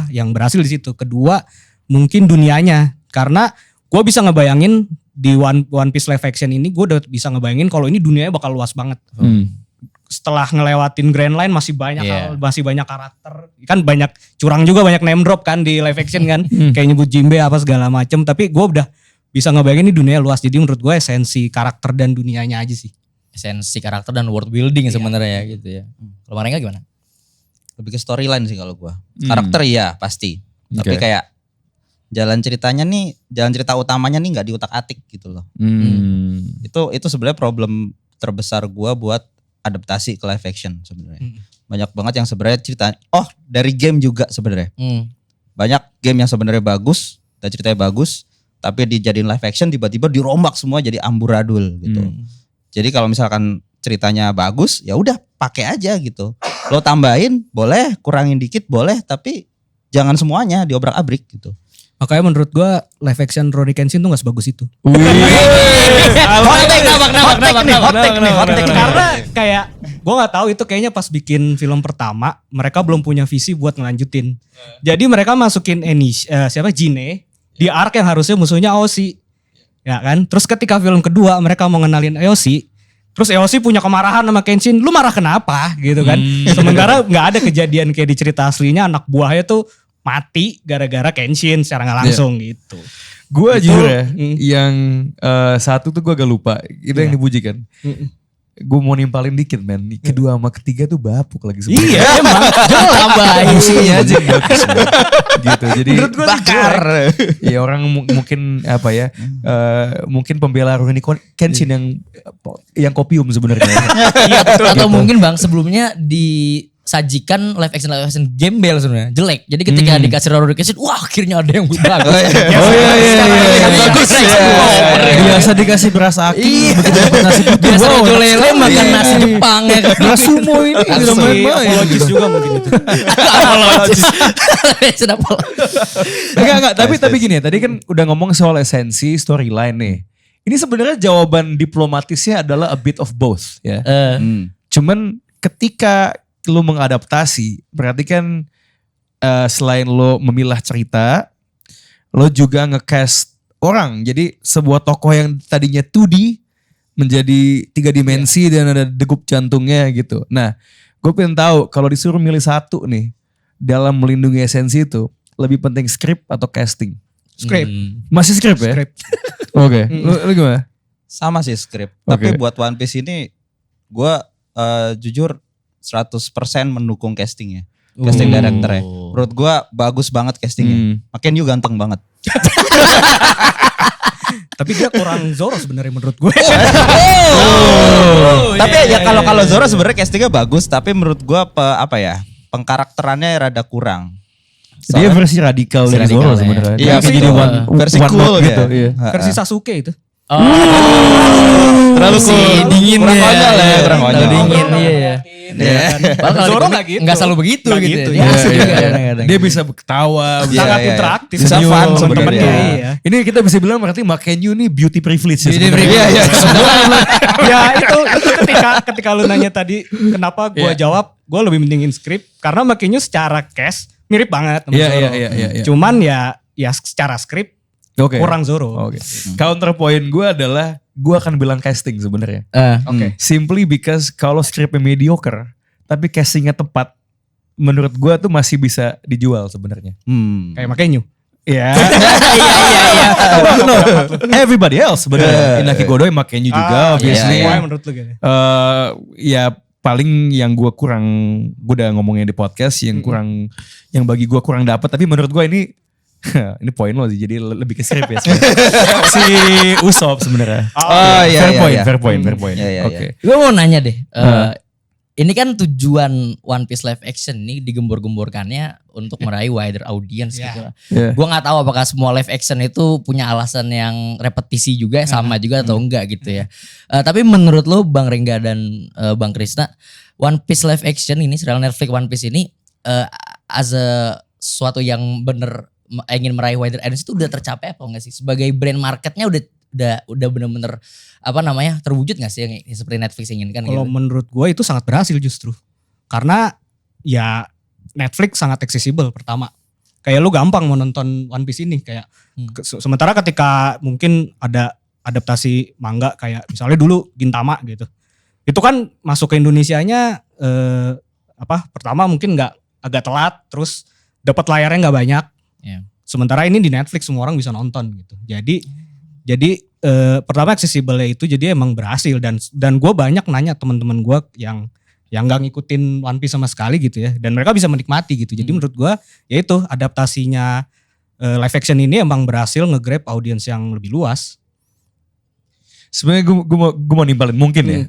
yang berhasil di situ. Kedua, mungkin dunianya, karena gue bisa ngebayangin di One Piece live action ini, gue udah bisa ngebayangin kalau ini dunianya bakal luas banget. Setelah ngelewatin Grand Line masih banyak hal, masih banyak karakter, kan banyak curang juga, banyak name drop kan di live action kan, kayak nyebut Jinbe apa segala macem. Tapi gue udah bisa ngebayangin ini dunia luas. Jadi menurut gue esensi karakter dan dunianya aja sih. Esensi karakter dan world building sebenarnya gitu ya. Kalau Marenga gimana? Lebih ke storyline sih kalau gue. Karakter iya pasti. Tapi Oke. kayak jalan cerita utamanya nih nggak diutak-atik gitu loh. Itu sebenarnya problem terbesar gua buat adaptasi ke live action sebenarnya. Banyak banget yang sebenarnya cerita dari game juga sebenarnya. Banyak game yang sebenarnya bagus dan ceritanya bagus, tapi dijadiin live action tiba-tiba dirombak semua jadi amburadul gitu. Jadi kalau misalkan ceritanya bagus, ya udah pakai aja gitu. Lo tambahin boleh, kurangin dikit boleh, tapi jangan semuanya diobrak-abrik gitu. Makanya menurut gue live action Rurouni Kenshin tuh gak sebagus itu. Karena kayak gue gak tahu itu kayaknya pas bikin film pertama mereka belum punya visi buat ngelanjutin. Jadi mereka masukin Jine di arc yang harusnya musuhnya Aoshi. Ya kan? Terus ketika film kedua mereka mau ngenalin Aoshi, terus Aoshi punya kemarahan sama Kenshin, lu marah kenapa gitu kan? Sementara gak ada kejadian kayak di cerita aslinya anak buahnya tuh mati gara-gara Kenshin secara gak langsung gitu. Gue Itu, jujur ya, yang satu tuh gue agak lupa. Itu yang dipuji kan. Gue mau nimpalin dikit men. Kedua sama ketiga tuh bapuk lagi sebenarnya. Iya emang. Tambahin Fungsinya aja yang bagus men. Gitu. Jadi Bakar. ya orang mungkin apa ya, mungkin pembela Rurouni Kenshin yang kopium sebenarnya. Iya betul. Atau mungkin bang sebelumnya disajikan live action gembel sebenarnya jelek. Jadi ketika dikasih Rurouni Kenshin, wah akhirnya ada yang bagus. Bagus ya. Biasa dikasih beras aki, begitu dapat nasi putih. Biasa wow, Rajo enak Lele sekali. makan nasi Jepang ya. Beras sumo ini tidak main-main. Apologis juga mungkin itu. Apologis. Sudah Enggak, tapi gini ya, tadi kan udah ngomong soal esensi storyline nih. Ini sebenarnya jawaban diplomatisnya adalah a bit of both ya. Cuman ketika lu mengadaptasi, berarti kan selain lo memilah cerita, lo juga nge-cast orang. Jadi sebuah tokoh yang tadinya 2D menjadi 3 dimensi dan ada degup jantungnya gitu. Nah, gue pengen tahu kalau disuruh milih satu nih dalam melindungi esensi itu, lebih penting skrip atau casting? Script. Masih script ya? Script. Oke. Lu gimana? Sama sih script. Oke. Tapi buat One Piece ini gue jujur 100% mendukung castingnya. Casting directornya. Menurut gue bagus banget castingnya. Makin you ganteng banget. Tapi dia kurang Zoro sebenarnya menurut gue. Tapi ya kalau Zoro sebenarnya castingnya bagus. Tapi menurut gue pengkarakterannya rada kurang. Dia versi radikal dari Radikal Zoro ya. sebenarnya. Iya, Dia jadi betul. one Versi one cool note gitu. ya. Iya. Versi Sasuke itu. Terlalu si cool. dingin Kurang ya. konyol ya, kurang Terlalu konyol. dingin iya ya. Padahal kalau Zoro di nggak gitu. Nggak selalu begitu Nggak gitu. gitu, Dia iya, asik iya, juga iya. kadang-kadang. Dia bisa ketawa. Iya, Sangat iya. interaktif. Bisa Senyum, fun temen-temennya. sebenarnya. Iya. Ini kita bisa bilang berarti Makenyu nih beauty privilege ya Beauty sebenarnya. privilege. Iya, iya. Ya itu ketika lu nanya tadi kenapa gue jawab gue lebih mendingin skrip karena makanya secara cast mirip banget sama Iya, Zoro. iya. Cuman ya secara skrip Oke. kurang Zoro. Oke. Counterpoint gue adalah gue akan bilang casting sebenarnya. Oke. Simply because kalau skripnya mediocre tapi castingnya tepat, menurut gue tuh masih bisa dijual sebenarnya. Kayak makanya. Iya. Iya. No, everybody else sebenarnya. Inaki Godoy Makenyu juga obviously. iya. Semuanya menurut lu gitu. Ya paling yang gue udah ngomongin di podcast yang yang bagi gue kurang dapat, tapi menurut gue ini ini poin lo sih, jadi lebih ke skrip ya sebenarnya. Si Usopp sebenarnya. Oh iya, Fair iya, point, iya. fair point. Iya, iya, Oke. Gue mau nanya deh. Ini kan tujuan One Piece live action nih digembor-gemborkannya untuk meraih wider audience Iya. gitu. Iya. Gue nggak tahu apakah semua live action itu punya alasan yang repetisi juga sama juga atau enggak gitu ya. Tapi menurut lo Bang Rengga dan Bang Krisna, One Piece live action ini serial Netflix One Piece ini as a suatu yang bener ingin meraih wider audience itu udah tercapai apa enggak sih? Sebagai brand marketnya udah bener-bener terwujud gak sih yang seperti Netflix inginkan Kalau gitu? menurut gue itu sangat berhasil justru. Karena ya Netflix sangat accessible pertama. Kayak lu gampang mau nonton One Piece ini kayak sementara ketika mungkin ada adaptasi manga kayak misalnya dulu Gintama gitu. Itu kan masuk ke Indonesianya pertama mungkin agak telat terus dapat layarnya nggak banyak. Iya. Sementara ini di Netflix semua orang bisa nonton gitu. Jadi pertama accessible itu jadi emang berhasil dan gue banyak nanya teman-teman gue yang nggak ngikutin One Piece sama sekali gitu ya dan mereka bisa menikmati gitu. Jadi menurut gue ya itu adaptasinya live action ini emang berhasil nge-grab audiens yang lebih luas. Sebenarnya gue mau nimpalin mungkin ya.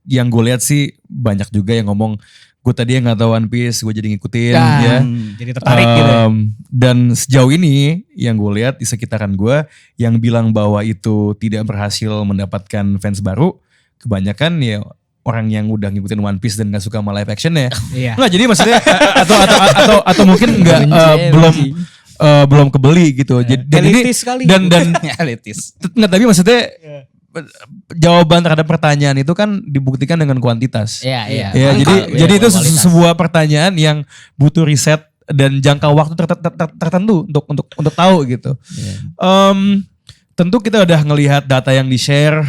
Yang gue lihat sih banyak juga yang ngomong gue tadi yang nggak tahu One Piece, gue jadi ngikutin ya. Jadi tertarik gitu ya. Dan sejauh ini yang gue lihat di sekitaran gue yang bilang bahwa itu tidak berhasil mendapatkan fans baru, kebanyakan ya orang yang udah ngikutin One Piece dan gak suka sama live actionnya. Iya. Nggak, jadi maksudnya atau mungkin nggak belum kebeli gitu. Dan ini Elitis sekali. dan Elitis. nggak, tapi maksudnya jawaban terhadap pertanyaan itu kan dibuktikan dengan kuantitas. Iya. Ya, Angka, jadi itu kualitas. sebuah pertanyaan yang butuh riset dan jangka waktu tertentu untuk tahu gitu. Tentu kita udah ngelihat data yang di-share,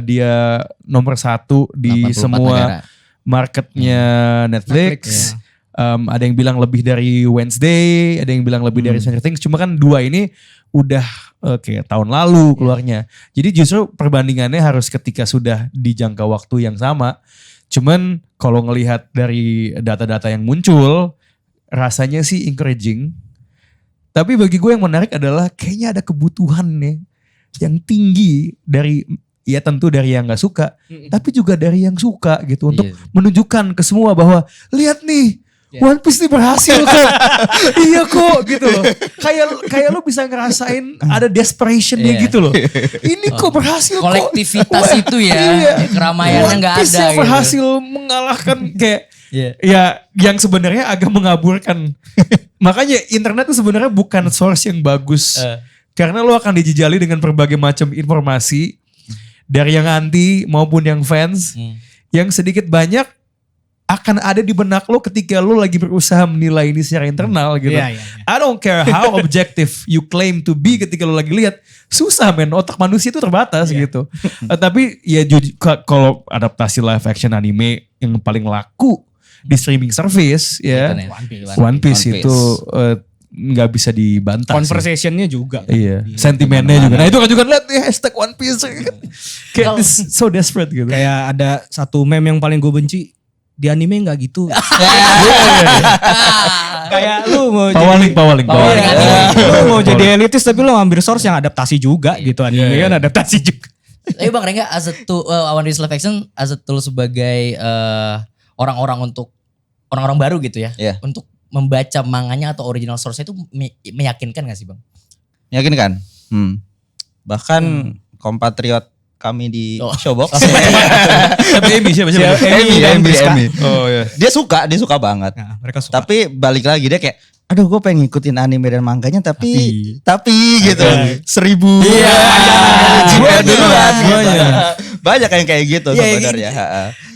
dia nomor 1 di 84 semua negara. marketnya Netflix. Ada yang bilang lebih dari Wednesday, ada yang bilang lebih dari Stranger Things. Cuma kan 2 ini udah kayak tahun lalu keluarnya. Jadi justru perbandingannya harus ketika sudah di jangka waktu yang sama. Cuman kalau ngelihat dari data-data yang muncul, rasanya sih encouraging. Tapi bagi gue yang menarik adalah kayaknya ada kebutuhan nih yang tinggi dari, ya tentu dari yang gak suka, tapi juga dari yang suka gitu untuk menunjukkan ke semua bahwa lihat nih, One Piece ini berhasil kok. Iya kok gitu loh. Kayak lu bisa ngerasain ada desperationnya gitu loh. Ini kok berhasil kok. Kolektivitas itu ya. Iya. Keramaiannya gak One Piece ada yang berhasil mengalahkan kayak Iya. ya yang sebenarnya agak mengaburkan. Makanya internet itu sebenarnya bukan source yang bagus. Karena lo akan dijejali dengan berbagai macam informasi dari yang anti maupun yang fans. Yang sedikit banyak akan ada di benak lo ketika lo lagi berusaha menilai ini secara internal gitu. Iya. I don't care how objective you claim to be ketika lo lagi lihat. Susah men, otak manusia itu terbatas gitu. Tapi ya kalau adaptasi live action anime yang paling laku di streaming service ya. One One Piece itu nggak bisa dibantah. Conversationnya juga. Iya, sentimennya juga. Nah itu kan juga lihat nih hashtag One Piece. Kayak this so desperate gitu. Kayak ada satu meme yang paling gue benci. Di anime gak gitu. Kayak lu mau Pawaling. lu mau jadi elitis tapi lu ngambil source yang adaptasi juga gitu. Anime kan adaptasi juga. Tapi Bang Rengga as a tool, One Piece live action as a tool sebagai orang-orang baru gitu ya. Iya. Untuk membaca manganya atau original source itu meyakinkan gak sih Bang? Meyakinkan. Bahkan kompatriot kami di Showbox. Tapi Amy siapa? Amy. Oh iya. Dia suka banget. Nah, mereka suka. Tapi balik lagi dia kayak, aduh gue pengen ngikutin anime dan manganya tapi gitu 1,000. Iya. Banyak yang kayak gitu sebenarnya.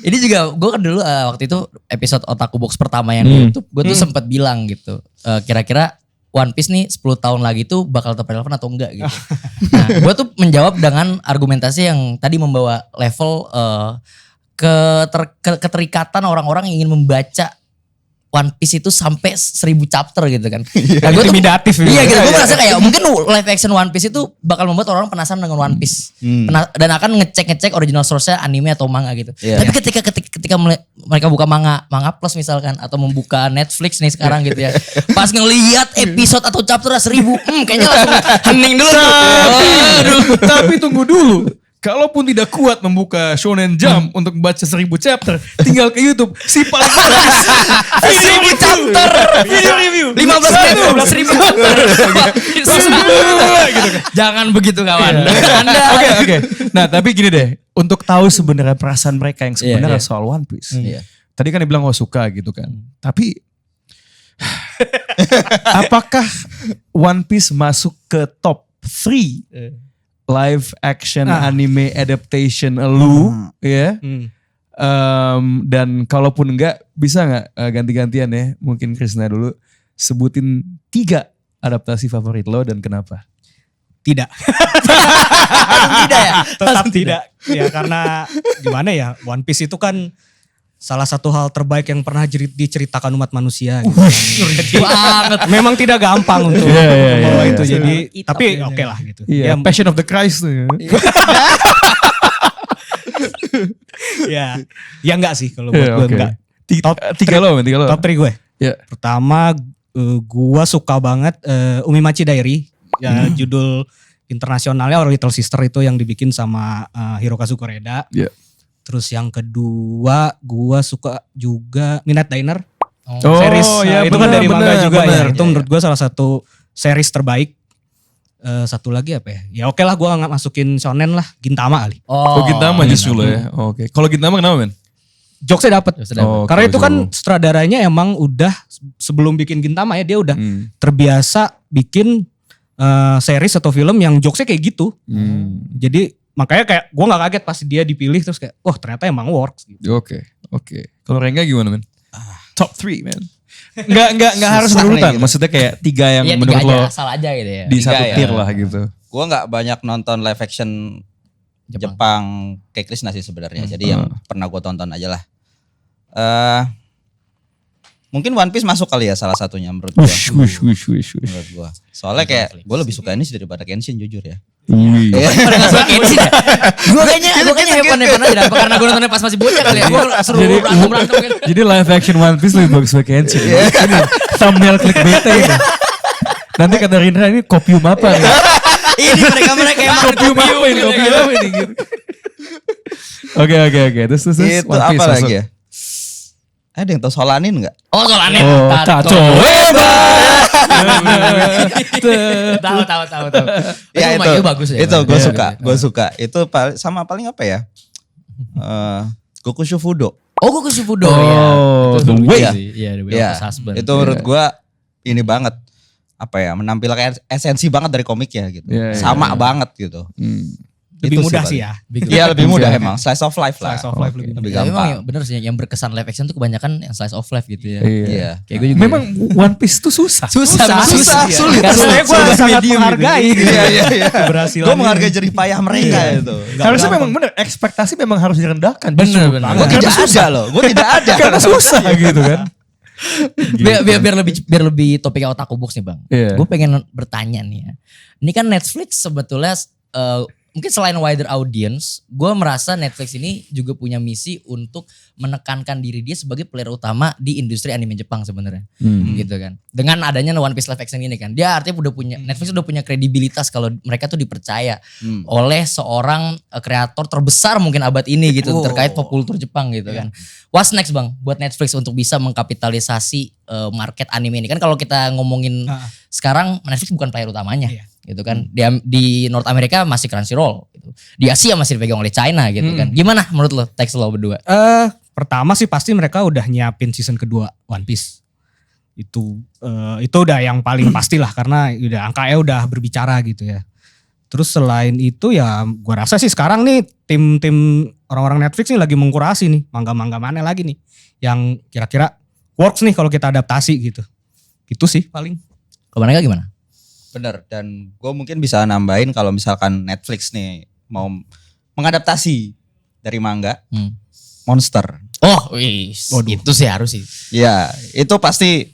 Ini juga gue kan dulu waktu itu episode Otaku Box pertama yang di YouTube, gue tuh sempat bilang gitu, kira-kira One Piece nih 10 tahun lagi tuh bakal tetap relevan atau enggak gitu. Nah, gue tuh menjawab dengan argumentasi yang tadi membawa level keterikatan orang-orang yang ingin membaca One Piece itu sampai 1000 chapter gitu kan. Nah, gue intimidatif. Iya gitu, gue merasa kayak mungkin live action One Piece itu bakal membuat orang penasaran dengan One Piece. Dan akan ngecek original source-nya anime atau manga gitu. Tapi ketika mereka buka manga plus misalkan atau membuka Netflix nih sekarang gitu ya. Pas ngelihat episode atau chapter 1000, kayaknya langsung hening dulu. Tapi tunggu dulu. Kalaupun tidak kuat membuka Shonen Jump untuk membaca 1000 chapter, tinggal ke YouTube. Si paling video chapter, video review 15 menit 1000 chapter. Jangan begitu kawan. Oke. Nah, tapi gini deh, untuk tahu sebenarnya perasaan mereka yang sebenarnya soal One Piece. Tadi kan dibilang suka gitu kan. Tapi apakah One Piece masuk ke top 3 live action anime adaptation lu ya? Dan kalaupun enggak, bisa enggak ganti-gantian ya? Mungkin Krisna dulu sebutin 3 adaptasi favorit lo dan kenapa? Tidak. Tidak ya? Tetap tidak. Ya karena gimana ya, One Piece itu kan salah satu hal terbaik yang pernah diceritakan umat manusia. Gitu. Banget. Memang tidak gampang untuk membawa itu. Jadi Itap tapi gitu. oke lah gitu. Iya, Passion of the Christ tuh ya. Ya enggak sih kalau buat gue enggak. Tiga lo. Top 3 gue. Ya. Pertama gue suka banget Umimachi Diary. Ya judul internasionalnya Little Sister itu yang dibikin sama Hirokazu Koreda. Iya. Terus yang kedua gue suka juga Midnight Diner. Series. Itu kan dari manga juga ya. Itu menurut gue salah satu series terbaik. Satu lagi apa ya? Ya oke lah gue gak masukin shonen lah. Gintama kali. Oh Gintama justru lo ya. Oke. Kalau Gintama kenapa men? Jokesnya dapet. Karena itu kan jokes. sutradaranya emang udah sebelum bikin Gintama ya. Dia udah terbiasa bikin series atau film yang jokesnya kayak gitu. Jadi makanya kayak gue gak kaget pas dia dipilih terus kayak wah ternyata emang works gitu. Oke. Kalau Rengga gimana men? Top 3 men. Nggak harus berurutan. gitu. Maksudnya kayak 3 yang Iya, menurut aja, lo asal aja gitu ya. di satu 3 tier ya. lah gitu. Gue nggak banyak nonton live action Jepang kayak Krisna sih sebenarnya. Jadi yang pernah gue tonton aja lah. Mungkin One Piece masuk kali ya salah satunya menurut gue. Wish. Menurut gue. Soalnya kayak gue lebih suka ini sih daripada Kenshin jujur ya. Pada gak suka Kenshin ya? Gue kayaknya hepan aja. Apa karena gue nontonnya pas masih bocah kali ya? Gue seru berantem gitu. Jadi live action One Piece lebih bagus pakai Kenshin. Ini thumbnail clickbait ini. Nanti kata Rindra ini kopium apa ya? Ini mereka yang Kopium apa ini? Gitu. Oke. Terus Itu One Piece apa masuk. lagi ya? Ada yang tau Solanin gak? Oh soalnya. Taco. Tahu. Ya itu bagus ya. Itu gue suka. Itu sama paling apa ya? Goku Shufudo. Oh Goku Shufudo Oh, ya. The Way. Iya, The Way of the Husband. Itu menurut gue ini banget. Apa ya, menampilkan esensi banget dari komiknya gitu. Sama banget gitu. Lebih Itu mudah sih sih ya. Iya lebih mudah emang. Slice of life lah. Slice of life lebih Lebih Ya, gampang. memang bener sih yang berkesan live action tuh kebanyakan yang slice of life gitu ya. Iya. Kayak gue juga. Memang One Piece tuh susah. susah. sulit. Karena gue sangat menghargai Iya. keberhasilan. Gue menghargai jerih payah mereka itu. Harusnya memang bener, ekspektasi memang harus direndahkan. Bener. Gue tidak ada loh. Gue tidak ada. Karena susah gitu kan. biar lebih topiknya otaku box nih bang. Iya. Gue pengen bertanya nih ya. Ini kan Netflix sebetulnya mungkin selain wider audience, gue merasa Netflix ini juga punya misi untuk menekankan diri dia sebagai player utama di industri anime Jepang sebenarnya, gitu kan. Dengan adanya One Piece live action ini kan, dia artinya udah punya Netflix udah punya kredibilitas kalau mereka tuh dipercaya oleh seorang kreator terbesar mungkin abad ini gitu terkait pop culture Jepang gitu kan. What's next bang buat Netflix untuk bisa mengkapitalisasi market anime ini kan kalau kita ngomongin sekarang Netflix bukan player utamanya. Gitu kan di North America masih Crunchyroll gitu. Di Asia masih dipegang oleh China gitu kan. Gimana menurut lo teks lo berdua? Pertama sih pasti mereka udah nyiapin season kedua One Piece. Itu udah yang paling pastilah karena udah angkanya udah berbicara gitu ya. Terus selain itu ya gua rasa sih sekarang nih tim orang-orang Netflix nih lagi mengkurasi nih manga-manga mana lagi nih yang kira-kira works nih kalau kita adaptasi gitu. Itu sih paling. Kalau mereka gimana? Bener, dan gue mungkin bisa nambahin kalau misalkan Netflix nih mau mengadaptasi dari manga Monster. Oh, itu sih harus sih. Ya, itu pasti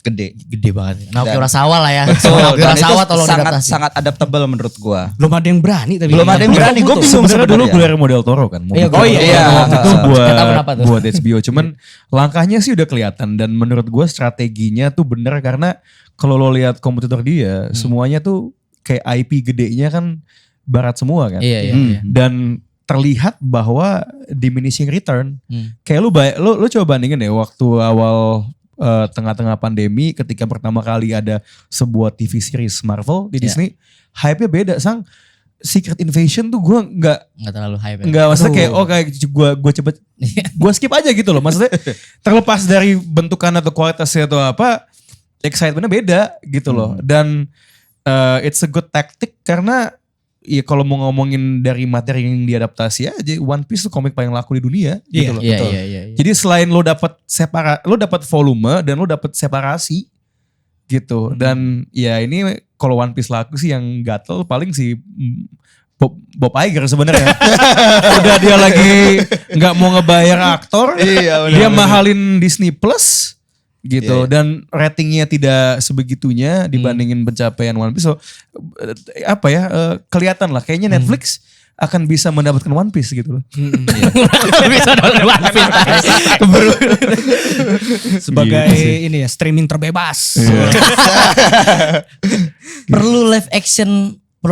gede. Gede banget. Naoki Urasawa lah ya. Betul, Naoki dan Urasawa itu tolong diadaptasi. sangat adaptable menurut gue. Belum ada yang berani tapi. Belum ada yang berani, gue bingung Sebenarnya dulu sebenarnya. Guillermo del Toro kan. Iya, Mau bikin iya. waktu itu Nggak tahu kenapa tuh. buat HBO. Cuman langkahnya sih udah kelihatan dan menurut gue strateginya tuh bener karena kalau lo lihat kompetitor dia semuanya tuh kayak IP gedenya kan barat semua kan. Iya. Dan terlihat bahwa diminishing return. Kayak lu coba bandingin deh waktu awal tengah-tengah pandemi ketika pertama kali ada sebuah TV series Marvel di Disney, hype-nya beda. Secret Invasion tuh gue nggak terlalu hype. Enggak, maksudnya kayak kayak gue coba gue skip aja gitu loh. Maksudnya terlepas dari bentukan atau kualitasnya atau apa, excitementnya beda gitu loh. Dan it's a good tactic karena ya kalau mau ngomongin dari materi yang diadaptasi aja, One Piece tuh komik paling laku di dunia gitu loh. Iya. Jadi selain lo dapat volume dan lo dapat separasi gitu. Dan ya ini kalau One Piece laku sih yang gatel paling si Bob Iger sebenarnya. Udah dia lagi nggak mau ngebayar aktor, dia mahalin Disney Plus gitu dan ratingnya tidak sebegitunya dibandingin pencapaian One Piece. So kelihatan lah kayaknya Netflix akan bisa mendapatkan One Piece gitu loh. Bisa dapat One Piece. Sebagai ini ya streaming terbebas. Perlu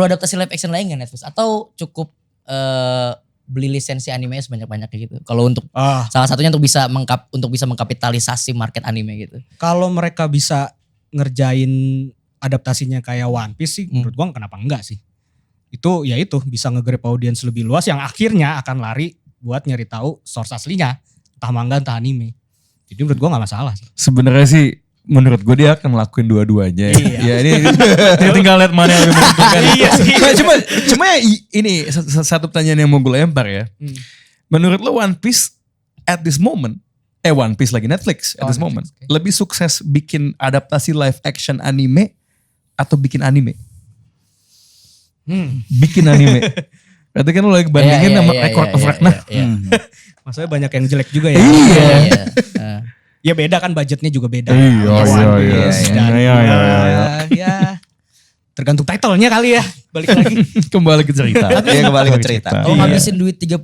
adaptasi live action lain nggak Netflix? Atau cukup beli lisensi anime sebanyak-banyaknya gitu? Kalau untuk salah satunya untuk bisa mengkapitalisasi market anime gitu. Kalau mereka bisa ngerjain adaptasinya kayak One Piece sih menurut gua kenapa enggak sih? Itu bisa nge-grab audience lebih luas yang akhirnya akan lari buat nyari tahu source aslinya, entah manga entah anime. Jadi menurut gua nggak masalah sih. Sebenarnya sih menurut gue dia akan ngelakuin dua-duanya. Ya ini tinggal lihat mana yang lebih menentukan. Iya sih. Cuma ini satu pertanyaan yang mau gue lempar ya. Menurut lo One Piece at this moment, One Piece lagi Netflix at this moment, lebih sukses bikin adaptasi live action anime atau bikin anime? Bikin anime. Berarti kan lo lagi bandingin sama Record of Ragnarok. Maksudnya banyak yang jelek juga ya. Iya. Ya beda kan budgetnya juga beda. Iya. Ya tergantung title-nya kali ya. Balik lagi. Kembali ke cerita. Kembali ke cerita. Kalau ngabisin duit 30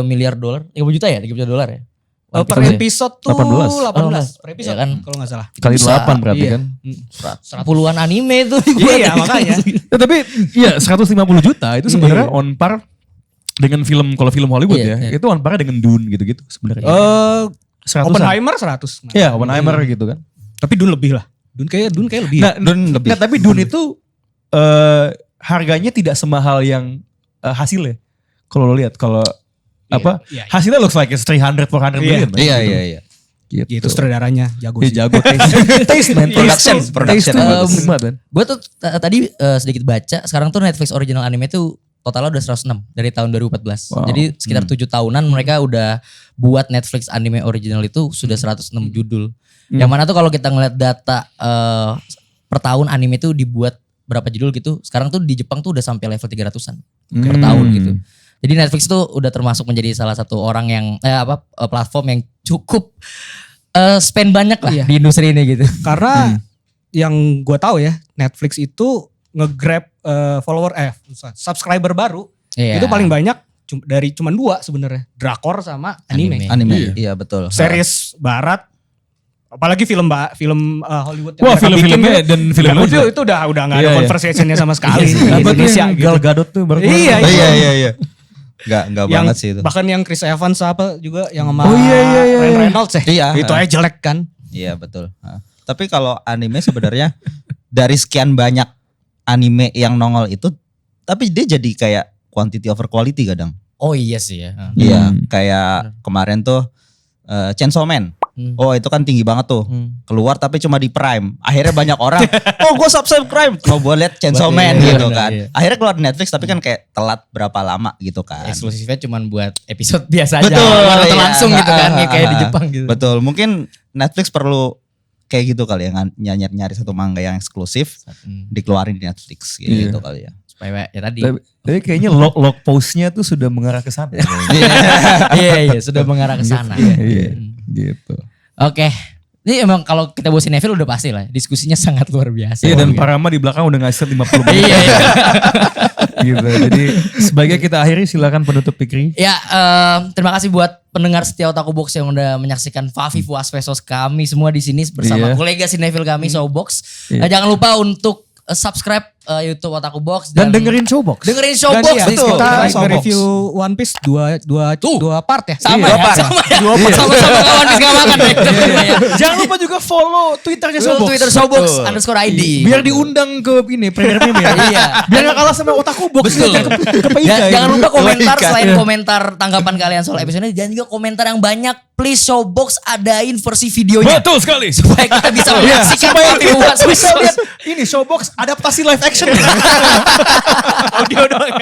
miliar dolar, 30 juta ya? 30 juta dolar ya? Per episode tuh 18 per episode ya kan? Kalau gak salah. Kali 8 berarti kan. Puluhan anime tuh. Iya makanya. Tapi ya 150 juta itu sebenarnya on par dengan kalau film Hollywood ya. Itu on par dengan Dune gitu-gitu sebenarnya. Oppenheimer 100. Iya, Oppenheimer gitu kan. Tapi Dune lebih lah. Dune kayak lebih. Nah, Dune lebih. Nah, tapi Dune itu harganya tidak semahal yang hasilnya. Kalau lo lihat hasilnya looks like it's 300 400 million. Iya. Gitu. Itu sutradaranya jago sih. sih. Jago taste man. Production. Gue tuh tadi sedikit baca, sekarang tuh Netflix original anime tuh totalnya udah 106 dari tahun 2014. Wow. Jadi sekitar 7 tahunan mereka udah buat Netflix anime original itu sudah 106 judul. Yang mana tuh kalau kita ngeliat data per tahun anime tuh dibuat berapa judul gitu. Sekarang tuh di Jepang tuh udah sampai level 300-an per tahun gitu. Jadi Netflix tuh udah termasuk menjadi salah satu orang yang platform yang cukup spend banyak lah Iya. di industri ini gitu. Karena yang gue tahu ya, Netflix itu nge-grab subscriber baru. Iya. Itu paling banyak cuma 2 sebenarnya, drakor sama anime. Anime. Iya betul. Series barat, apalagi film Hollywood yang Wah, mereka film-filmnya bikin, dan filmnya itu udah nggak ada Iya, iya. conversationnya sama sekali di Apa tuh Indonesia yang gitu. Gal Gadot tuh baru keluar? Iya, Iya. Enggak yang banget sih itu. bahkan yang Chris Evans apa juga yang sama Oh, iya. Ryan Reynolds ya. Iya. Itu aja jelek kan. Iya betul. Tapi kalau anime sebenarnya dari sekian banyak anime yang nongol itu, tapi dia jadi kayak quantity over quality kadang. Oh iya sih ya. Iya, kayak kemarin tuh Chainsaw Man. Oh itu kan tinggi banget tuh. Keluar tapi cuma di Prime. Akhirnya banyak orang, oh gue subscribe. Mau gue liat Chainsaw Man Iya, gitu benar, kan. iya. Akhirnya keluar di Netflix tapi kan kayak telat berapa lama gitu kan. Eksklusifnya cuma buat episode biasa aja. Betul, Nonton iya. langsung gitu kan, ya kayak di Jepang gitu. Betul, mungkin Netflix perlu kayak gitu kali ya, nyari satu manga yang eksklusif dikeluarin di Netflix gitu kali ya. Supaya ya tadi. Tapi kayaknya log postnya tuh sudah mengarah ke sana. Iya, sudah mengarah ke sana. Iya, gitu. Oke. Ini emang kalau kita bahas Neville udah pasti lah. Diskusinya sangat luar biasa. Iya, dan Parama di belakang udah ngasih 50 menit. Iya. Gitu. Jadi sebagai kita akhiri silakan penutup Pikri. Ya, terima kasih buat pendengar setia Otaku Box yang udah menyaksikan Fafi Fuas Vesos kami semua di sini bersama Iya. kolega Sineville kami Showbox. Iya. Jangan lupa untuk subscribe YouTube Otaku Box Dan dengerin Showbox. dengerin Dan Showbox. iya, betul. kita Showbox. nge-review One Piece dua part ya. Sama Iya, ya, Pak. sama ya. Sama-sama kawan bisa makan deh. Jangan lupa juga follow Twitternya Showbox. Twitter Showbox _ID. Biar diundang ke ini premiernya ya. Iya. Biar gak kalah sama Otaku Box. Betul. Jangan lupa komentar selain komentar tanggapan kalian soal episode ini, dan juga komentar yang banyak. Please Showbox adain versi videonya Betul sekali. supaya kita bisa menyaksikan Supaya Fafi kita Fuas bisa Vesos. lihat ini Showbox adaptasi live action. Audio doang.